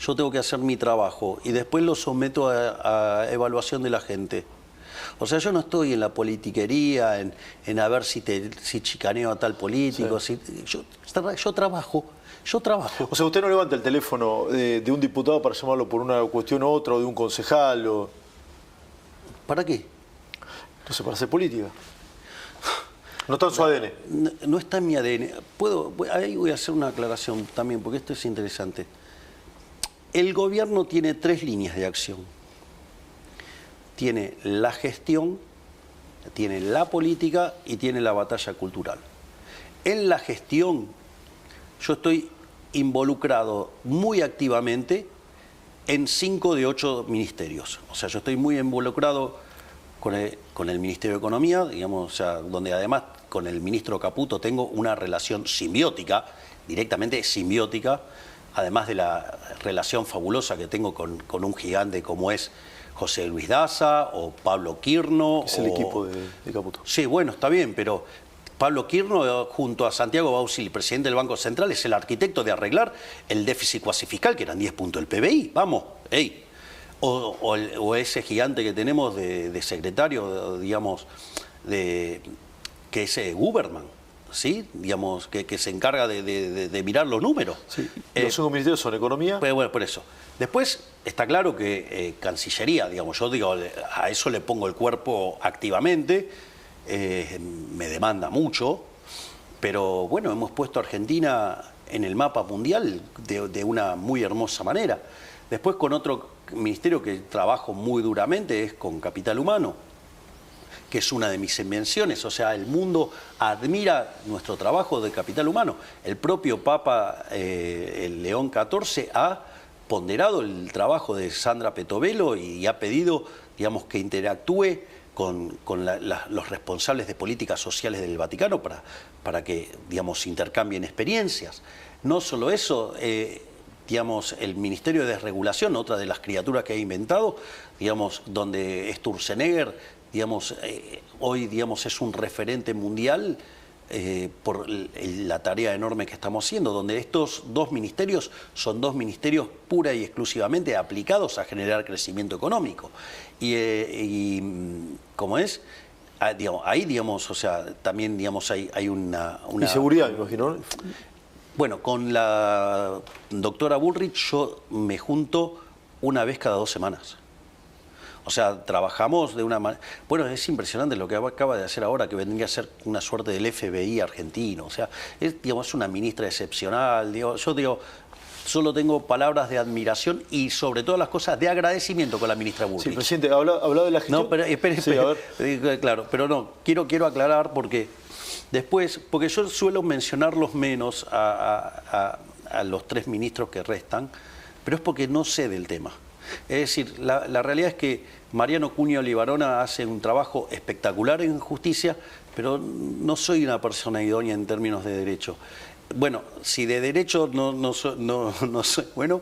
yo tengo que hacer mi trabajo y después lo someto a evaluación de la gente. O sea, yo no estoy en la politiquería, en a ver si chicaneo a tal político, sí. Yo trabajo. O sea, usted no levanta el teléfono de un diputado para llamarlo por una cuestión u otra, o de un concejal, o... ¿Para qué? No sé, para hacer política. No está en su ADN. No está en mi ADN. Ahí voy a hacer una aclaración también, porque esto es interesante. El gobierno tiene 3 líneas de acción. Tiene la gestión, Tiene la política y tiene la batalla cultural. En la gestión, yo estoy involucrado muy activamente en 5 de 8 ministerios. O sea, yo estoy muy involucrado con el Ministerio de Economía, digamos, o sea, donde además con el ministro Caputo tengo una relación simbiótica, directamente simbiótica, además de la relación fabulosa que tengo con un gigante como es José Luis Daza o Pablo Quirno. Es el equipo de Caputo. Sí, bueno, está bien, pero Pablo Quirno, junto a Santiago Bauzil, presidente del Banco Central, es el arquitecto de arreglar el déficit cuasi fiscal, que eran 10 puntos del PBI. Vamos, ey. O ese gigante que tenemos de secretario, digamos, que es Guberman, ¿sí? Digamos, que se encarga de mirar los números. Sí. Los 5 ministerios son economía. Pues bueno, por eso. Después está claro que Cancillería, digamos, yo digo, a eso le pongo el cuerpo activamente, me demanda mucho, pero bueno, hemos puesto a Argentina en el mapa mundial de una muy hermosa manera. Después con otro ministerio que trabajo muy duramente es con Capital Humano, que es una de mis invenciones. O sea, el mundo admira nuestro trabajo de capital humano. El propio Papa, el León XIV, ha ponderado el trabajo de Sandra Petovelo y ha pedido, digamos, que interactúe con los responsables de políticas sociales del Vaticano para que, digamos, intercambien experiencias. No solo eso, digamos, el Ministerio de Desregulación, otra de las criaturas que ha inventado, digamos, donde Sturzenegger, digamos, hoy, digamos, es un referente mundial por la tarea enorme que estamos haciendo, donde estos 2 ministerios son 2 ministerios pura y exclusivamente aplicados a generar crecimiento económico. Y ¿cómo es? Digamos, ahí, digamos, o sea, también, digamos, hay una... Y seguridad, me imagino. Bueno, con la doctora Bullrich yo me junto una vez cada 2 semanas. O sea, trabajamos de una manera... Bueno, es impresionante lo que acaba de hacer ahora, que vendría a ser una suerte del FBI argentino. O sea, digamos, es una ministra excepcional. Digo, yo digo, solo tengo palabras de admiración y sobre todas las cosas de agradecimiento con la ministra Bullrich. Sí, presidente, hablaba de la gestión... No, pero espere, sí, a ver. Claro, pero no, quiero aclarar porque después, porque yo suelo mencionarlos menos a los 3 ministros que restan, pero es porque no sé del tema. Es decir, la realidad es que Mariano Cunha Olivarona hace un trabajo espectacular en justicia, pero no soy una persona idónea en términos de derecho. Bueno, si de derecho no soy bueno,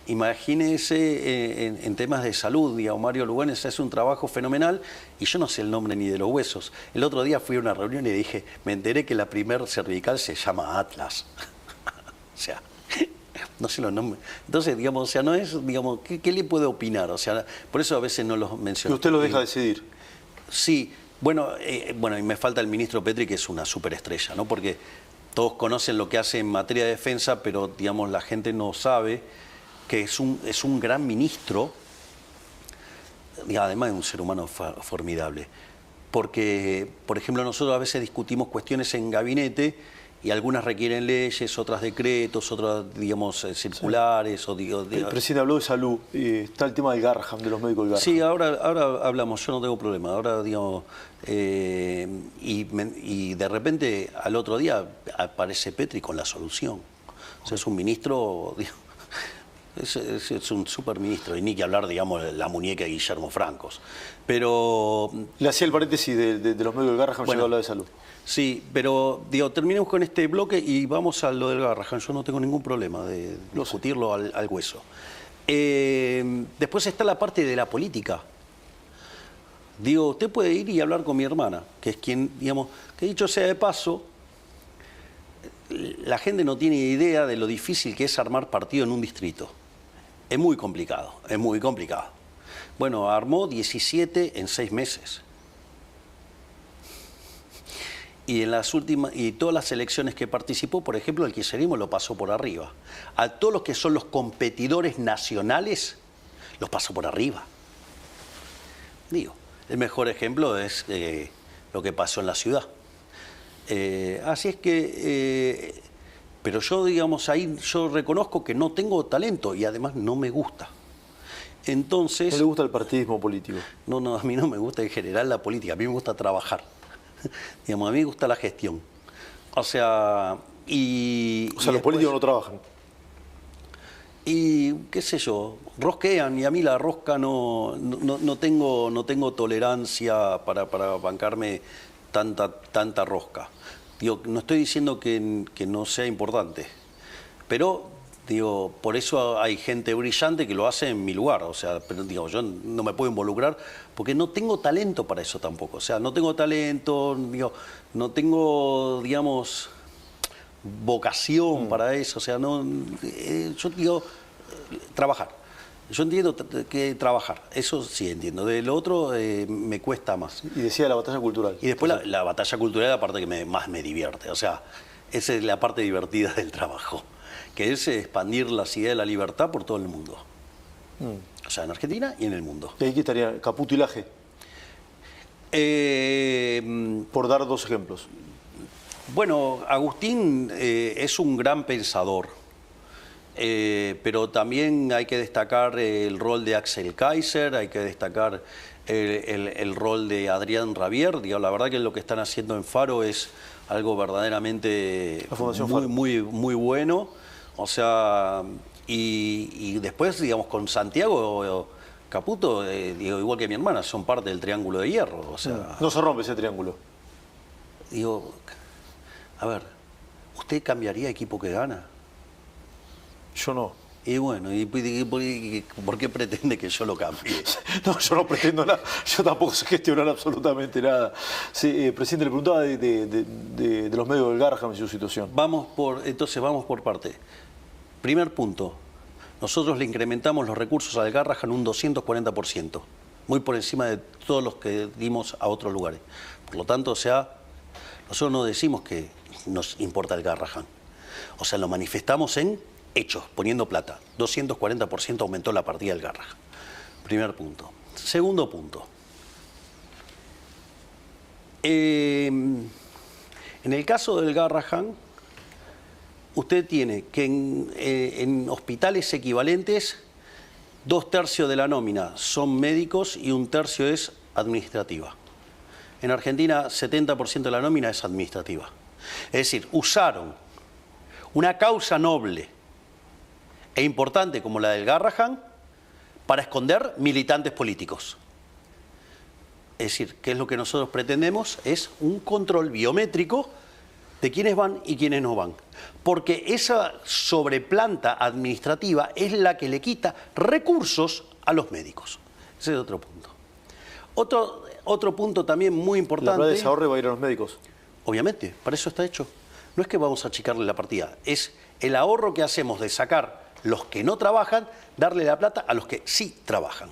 imagínese en temas de salud, digamos, Mario Lugones hace un trabajo fenomenal y yo no sé el nombre ni de los huesos. El otro día fui a una reunión y dije, me enteré que la primer cervical se llama Atlas. O sea... No sé los nombres. Entonces, digamos, o sea, no es, digamos, ¿qué le puede opinar? O sea, por eso a veces no los menciono. ¿Y usted lo deja decidir? Sí, bueno, y me falta el ministro Petri, que es una superestrella, ¿no? Porque todos conocen lo que hace en materia de defensa, pero, digamos, la gente no sabe que es un gran ministro, y además de un ser humano formidable. Porque, por ejemplo, nosotros a veces discutimos cuestiones en gabinete y algunas requieren leyes, otras decretos, otras, digamos, circulares. Sí. El presidente habló de salud, está el tema del Garrahan, de los médicos del Garrahan. Sí, ahora hablamos, yo no tengo problema. Ahora, digamos, y de repente al otro día aparece Petri con la solución. O sea, es un ministro, digamos, es un superministro, y ni que hablar, digamos, de la muñeca de Guillermo Francos. Pero... Le hacía el paréntesis de los médicos del Garrahan, bueno, llegó a hablar de salud. Sí, pero digo, terminemos con este bloque y vamos a lo del Garrahan. Yo no tengo ningún problema de discutirlo al hueso. Después está la parte de la política. Digo, usted puede ir y hablar con mi hermana, que es quien, digamos, que dicho sea de paso, la gente no tiene idea de lo difícil que es armar partido en un distrito. Es muy complicado, es muy complicado. Bueno, armó 17 en 6 meses. Y en las últimas, y todas las elecciones que participó, por ejemplo, el kirchnerismo lo pasó por arriba. A todos los que son los competidores nacionales, los pasó por arriba. Digo, el mejor ejemplo es lo que pasó en la ciudad. Así es que, pero yo, digamos, ahí yo reconozco que no tengo talento y además no me gusta. Entonces... ¿No le gusta el partidismo político? No, a mí no me gusta en general la política, a mí me gusta trabajar. Digamos, a mí me gusta la gestión. O sea, los políticos no trabajan. Y qué sé yo, rosquean, y a mí la rosca no tengo tolerancia para bancarme tanta rosca. Digo, no estoy diciendo que no sea importante, pero digo, por eso hay gente brillante que lo hace en mi lugar. O sea, pero digo, yo no me puedo involucrar porque no tengo talento para eso tampoco. O sea, no tengo talento, digo, no tengo, digamos, vocación para eso. O sea, yo digo, trabajar. Yo entiendo que trabajar, eso sí entiendo. De lo otro me cuesta más. Y decía la batalla cultural. Y después la batalla cultural es la parte que más me divierte. O sea, esa es la parte divertida del trabajo, que es expandir las ideas de la libertad por todo el mundo. O sea, en Argentina y en el mundo. ¿Y aquí estaría Caputo y Laje? Por dar dos ejemplos. Bueno, Agustín es un gran pensador, pero también hay que destacar el rol de Axel Kaiser, hay que destacar el rol de Adrián Rabier. Digo, la verdad que lo que están haciendo en Faro es algo verdaderamente muy bueno. O sea, y después, digamos, con Santiago Caputo, digo, igual que mi hermana, son parte del Triángulo de Hierro. O sea, no se rompe ese triángulo. Digo, a ver, ¿usted cambiaría equipo que gana? Yo no. Y bueno, ¿por qué pretende que yo lo cambie? No, yo no pretendo nada. Yo tampoco sé gestionar absolutamente nada. Sí, presidente, le preguntaba de los medios del Garrahan y su situación. Entonces vamos por parte. Primer punto. Nosotros le incrementamos los recursos al Garrahan un 240%. Muy por encima de todos los que dimos a otros lugares. Por lo tanto, o sea, nosotros no decimos que nos importa el Garrahan. O sea, lo manifestamos en hechos, poniendo plata. 240% aumentó la partida del Garrahan. Primer punto. Segundo punto. En el caso del Garrahan, usted tiene que en hospitales equivalentes, 2/3 de la nómina son médicos y 1/3 es administrativa. En Argentina, 70% de la nómina es administrativa. Es decir, usaron una causa noble e importante como la del Garrahan para esconder militantes políticos. Es decir, ¿qué es lo que nosotros pretendemos? Es un control biométrico de quiénes van y quiénes no van. Porque esa sobreplanta administrativa es la que le quita recursos a los médicos. Ese es otro punto. Otro punto también muy importante. ¿La plata de ese ahorro va a ir a los médicos? Obviamente, para eso está hecho. No es que vamos a achicarle la partida, es el ahorro que hacemos de sacar los que no trabajan, darle la plata a los que sí trabajan.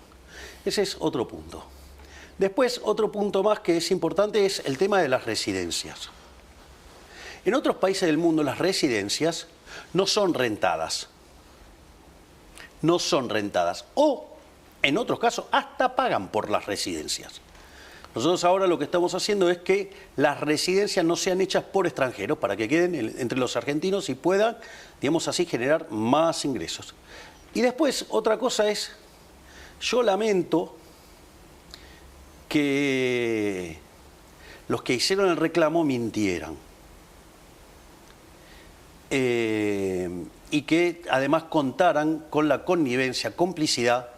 Ese es otro punto. Después, otro punto más que es importante es el tema de las residencias. En otros países del mundo las residencias no son rentadas. No son rentadas. O, en otros casos, hasta pagan por las residencias. Nosotros ahora lo que estamos haciendo es que las residencias no sean hechas por extranjeros para que queden entre los argentinos y puedan, digamos así, generar más ingresos. Y después, otra cosa es, yo lamento que los que hicieron el reclamo mintieran. Y que además contaran con la connivencia, complicidad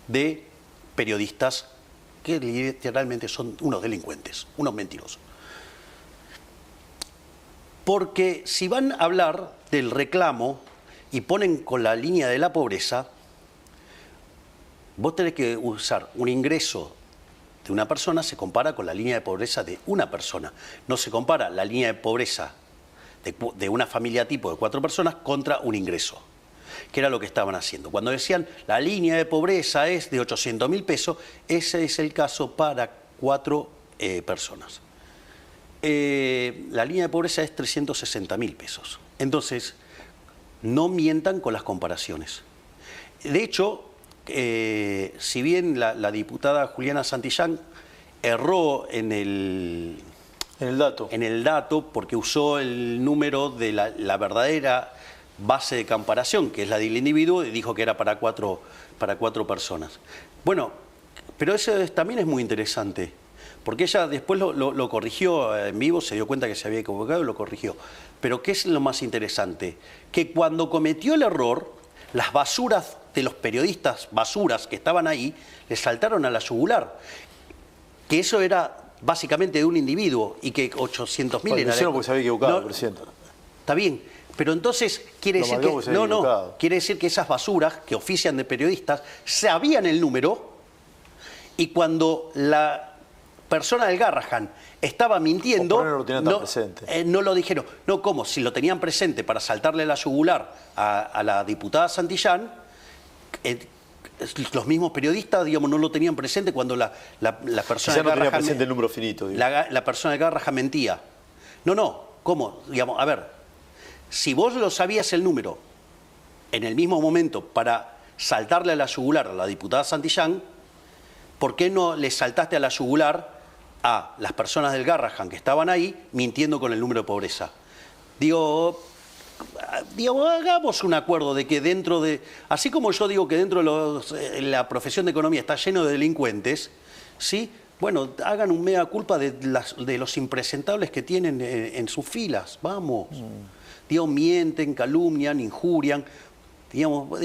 de periodistas que literalmente son unos delincuentes, unos mentirosos. Porque si van a hablar del reclamo y ponen con la línea de la pobreza, vos tenés que usar un ingreso de una persona, se compara con la línea de pobreza de una persona. No se compara la línea de pobreza de una familia tipo de 4 personas contra un ingreso, que era lo que estaban haciendo. Cuando decían la línea de pobreza es de 800.000 pesos, ese es el caso para 4 personas. La línea de pobreza es 360.000 pesos. Entonces, no mientan con las comparaciones. De hecho, si bien la diputada Juliana Santillán erró en el dato, porque usó el número de la verdadera base de comparación, que es la del individuo, y dijo que era para cuatro personas. Bueno, pero eso también es muy interesante, porque ella después lo corrigió en vivo, se dio cuenta que se había equivocado y lo corrigió. Pero ¿qué es lo más interesante? Que cuando cometió el error, las basuras de los periodistas, basuras que estaban ahí, le saltaron a la yugular. Que eso era básicamente de un individuo y que 800.000 era... porque se había equivocado, presidente. Está bien, pero entonces quiere decir que... quiere decir que esas basuras que ofician de periodistas sabían el número y cuando la persona del Garrahan estaba mintiendo, no lo tenían tan presente. No lo dijeron. No, ¿cómo? Si lo tenían presente para saltarle la yugular a la diputada Santillán, los mismos periodistas, digamos, no lo tenían presente cuando la persona del Garrahan... no tenía presente el número finito. La persona del Garrahan mentía. No, ¿cómo? Digamos, a ver, si vos lo sabías el número en el mismo momento para saltarle a la yugular a la diputada Santillán, ¿por qué no le saltaste a la yugular a las personas del Garrahan que estaban ahí mintiendo con el número de pobreza? Digo, hagamos un acuerdo de que dentro de... Así como yo digo que dentro de la profesión de economía está lleno de delincuentes, ¿sí? Bueno, hagan un mea culpa de los impresentables que tienen en sus filas, vamos. Digo, mienten, calumnian, injurian, digamos...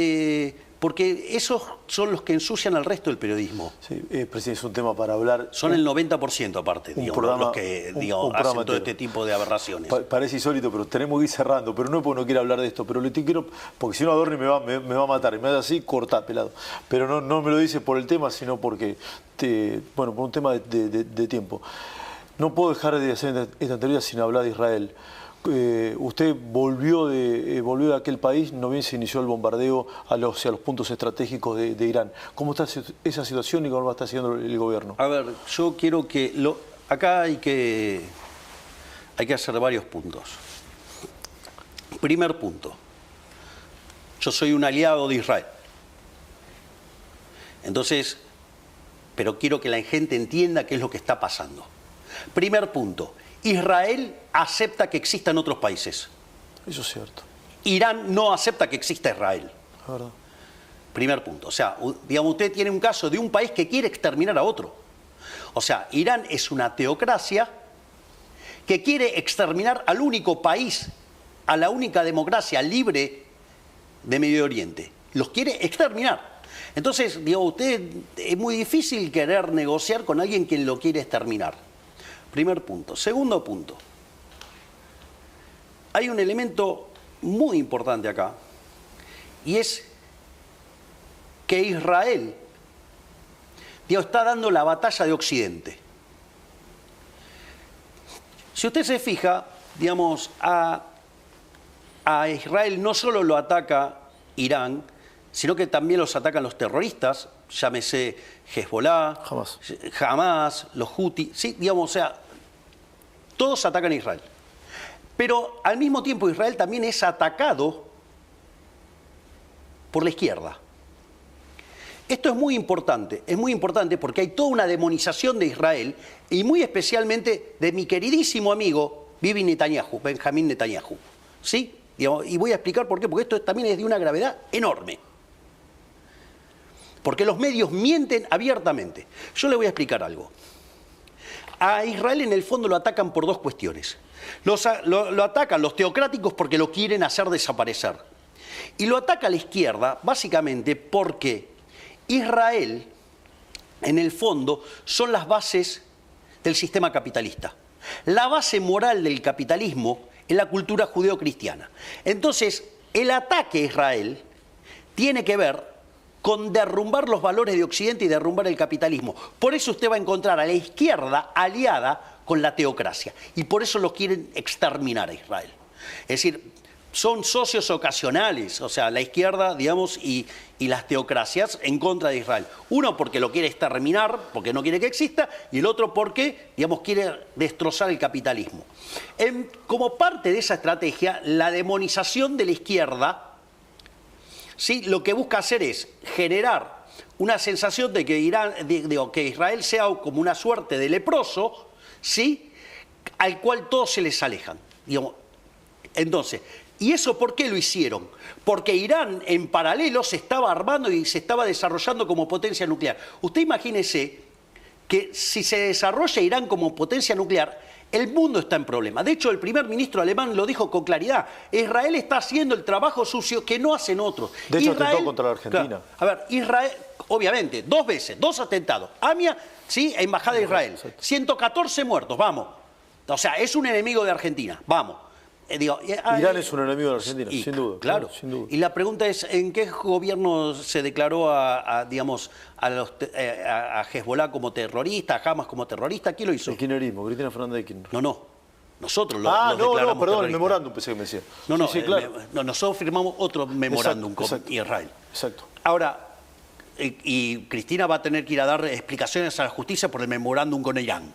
porque esos son los que ensucian al resto del periodismo. Sí, presidente, es un tema para hablar. Son el 90% aparte, digamos, los que hacen todo este tipo de aberraciones. Parece insólito, pero tenemos que ir cerrando. Pero no es porque no quiera hablar de esto, pero le quiero, porque si no Adorni me va a matar. Y me hace así, corta, pelado. Pero no me lo dice por el tema, sino porque, por un tema de tiempo. No puedo dejar de hacer esta entrevista sin hablar de Israel. Usted volvió de aquel país, no bien se inició el bombardeo hacia los puntos estratégicos de Irán. ¿Cómo está esa situación y cómo lo está haciendo el gobierno? A ver, yo quiero que... acá hay que hacer varios puntos. Primer punto. Yo soy un aliado de Israel. Entonces, pero quiero que la gente entienda qué es lo que está pasando. Primer punto. Israel acepta que existan otros países. Eso es cierto. Irán no acepta que exista Israel. La verdad. Primer punto. O sea, digamos, usted tiene un caso de un país que quiere exterminar a otro. O sea, Irán es una teocracia que quiere exterminar al único país, a la única democracia libre de Medio Oriente. Los quiere exterminar. Entonces, digo, usted es muy difícil querer negociar con alguien que lo quiere exterminar. Primer punto. Segundo punto. Hay un elemento muy importante acá, y es que Israel, está dando la batalla de Occidente. Si usted se fija, digamos, a Israel no solo lo ataca Irán, sino que también los atacan los terroristas, llámese Hezbollah, Hamas, los Houthi, sí, digamos, o sea, todos atacan a Israel. Pero al mismo tiempo Israel también es atacado por la izquierda. Esto es muy importante porque hay toda una demonización de Israel y muy especialmente de mi queridísimo amigo Benjamín Netanyahu. ¿Sí? Y voy a explicar por qué, porque esto también es de una gravedad enorme. Porque los medios mienten abiertamente. Yo le voy a explicar algo. A Israel en el fondo lo atacan por dos cuestiones. Lo atacan los teocráticos porque lo quieren hacer desaparecer. Y lo ataca la izquierda básicamente porque Israel en el fondo son las bases del sistema capitalista. La base moral del capitalismo es la cultura judeocristiana. Entonces, el ataque a Israel tiene que ver con derrumbar los valores de Occidente y derrumbar el capitalismo. Por eso usted va a encontrar a la izquierda aliada con la teocracia. Y por eso lo quieren exterminar a Israel. Es decir, son socios ocasionales, o sea, la izquierda, digamos, y las teocracias en contra de Israel. Uno porque lo quiere exterminar, porque no quiere que exista, y el otro porque, digamos, quiere destrozar el capitalismo. Como parte de esa estrategia, la demonización de la izquierda, ¿sí?, lo que busca hacer es generar una sensación de que Israel sea como una suerte de leproso, ¿sí?, al cual todos se les alejan. Digamos. Entonces, ¿Y eso por qué lo hicieron? Porque Irán en paralelo se estaba armando y se estaba desarrollando como potencia nuclear. Usted imagínese que si se desarrolla Irán como potencia nuclear, el mundo está en problemas. De hecho, el primer ministro alemán lo dijo con claridad. Israel está haciendo el trabajo sucio que no hacen otros. De hecho, Israel, atentó contra la Argentina. Claro, a ver, Israel, obviamente, 2 veces, 2 atentados. AMIA, sí, Embajada de Israel. Exacto. 114 muertos, vamos. O sea, es un enemigo de Argentina, vamos. Irán es un enemigo de Argentina, y, sin duda. Claro. Sin duda. Y la pregunta es, ¿en qué gobierno se declaró digamos, a Hezbollah como terrorista, a Hamas como terrorista? ¿Quién lo hizo? El kirchnerismo, Cristina Fernández de Kirchner. No. Nosotros los no, declaramos perdón, el terroristas. memorándum pensé que me decía. No, sí, claro. Nosotros firmamos otro memorándum con Israel. Exacto. Ahora, y Cristina va a tener que ir a dar explicaciones a la justicia por el memorándum con Irán.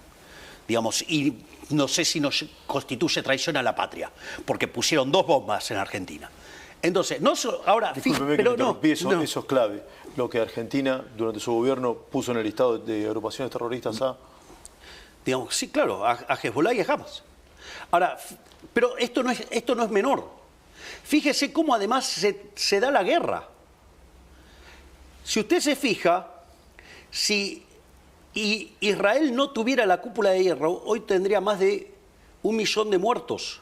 Digamos, y no sé si nos constituye traición a la patria, porque pusieron 2 bombas en Argentina. Entonces, no ahora, Discúlpeme pero que me interrumpí, eso es clave. Lo que Argentina, durante su gobierno, puso en el listado de agrupaciones terroristas a... Digamos, sí, claro, a Hezbollah y a Hamas. Ahora, pero esto no es menor. Fíjese cómo además se da la guerra. Si usted se fija, si Israel no tuviera la cúpula de hierro, hoy tendría más de 1 millón de muertos.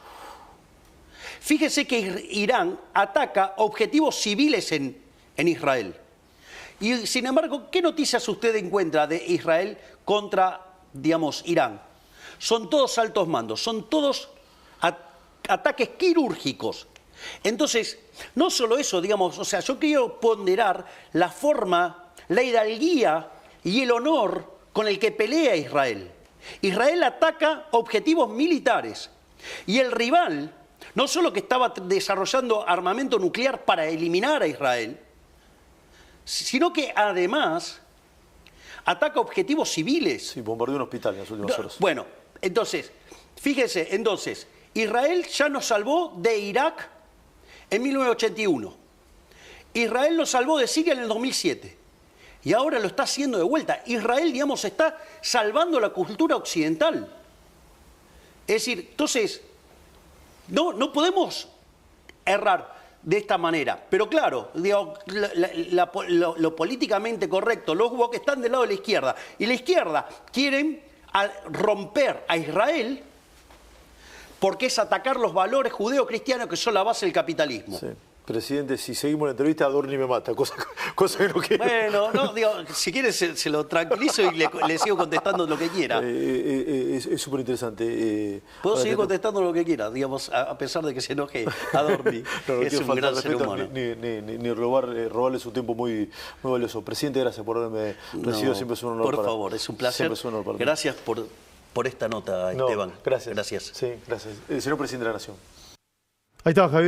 Fíjese que Irán ataca objetivos civiles en Israel. Y sin embargo, ¿qué noticias usted encuentra de Israel contra, digamos, Irán? Son todos altos mandos, son todos ataques quirúrgicos. Entonces, no solo eso, digamos, o sea, yo quiero ponderar la forma, la hidalguía y el honor con el que pelea Israel. Israel ataca objetivos militares y el rival, no solo que estaba desarrollando armamento nuclear para eliminar a Israel, sino que además ataca objetivos civiles. Sí, bombardeó un hospital en las últimas horas. Bueno, entonces, fíjese, Israel ya nos salvó de Irak en 1981. Israel nos salvó de Siria en el 2007. Y ahora lo está haciendo de vuelta. Israel, digamos, está salvando la cultura occidental. Es decir, entonces, no podemos errar de esta manera. Pero claro, digo, lo políticamente correcto, los woke están del lado de la izquierda. Y la izquierda quieren romper a Israel porque es atacar los valores judeo-cristianos que son la base del capitalismo. Sí. Presidente, si seguimos la entrevista, Adorni me mata, cosa que no quiero. Bueno, no, digo, si quiere se lo tranquilizo y le sigo contestando lo que quiera. Es súper interesante. Puedo seguir contestando lo que quiera, digamos, a pesar de que se enoje Adorni, no que es un gran ser humano. Ni robarle su tiempo muy valioso. Presidente, gracias por haberme recibido, siempre es un honor. Por favor, es un placer. Es un honor para mí. Gracias por esta nota, Esteban. Gracias. Gracias. Sí, gracias. Señor Presidente de la Nación. Ahí estaba Javier.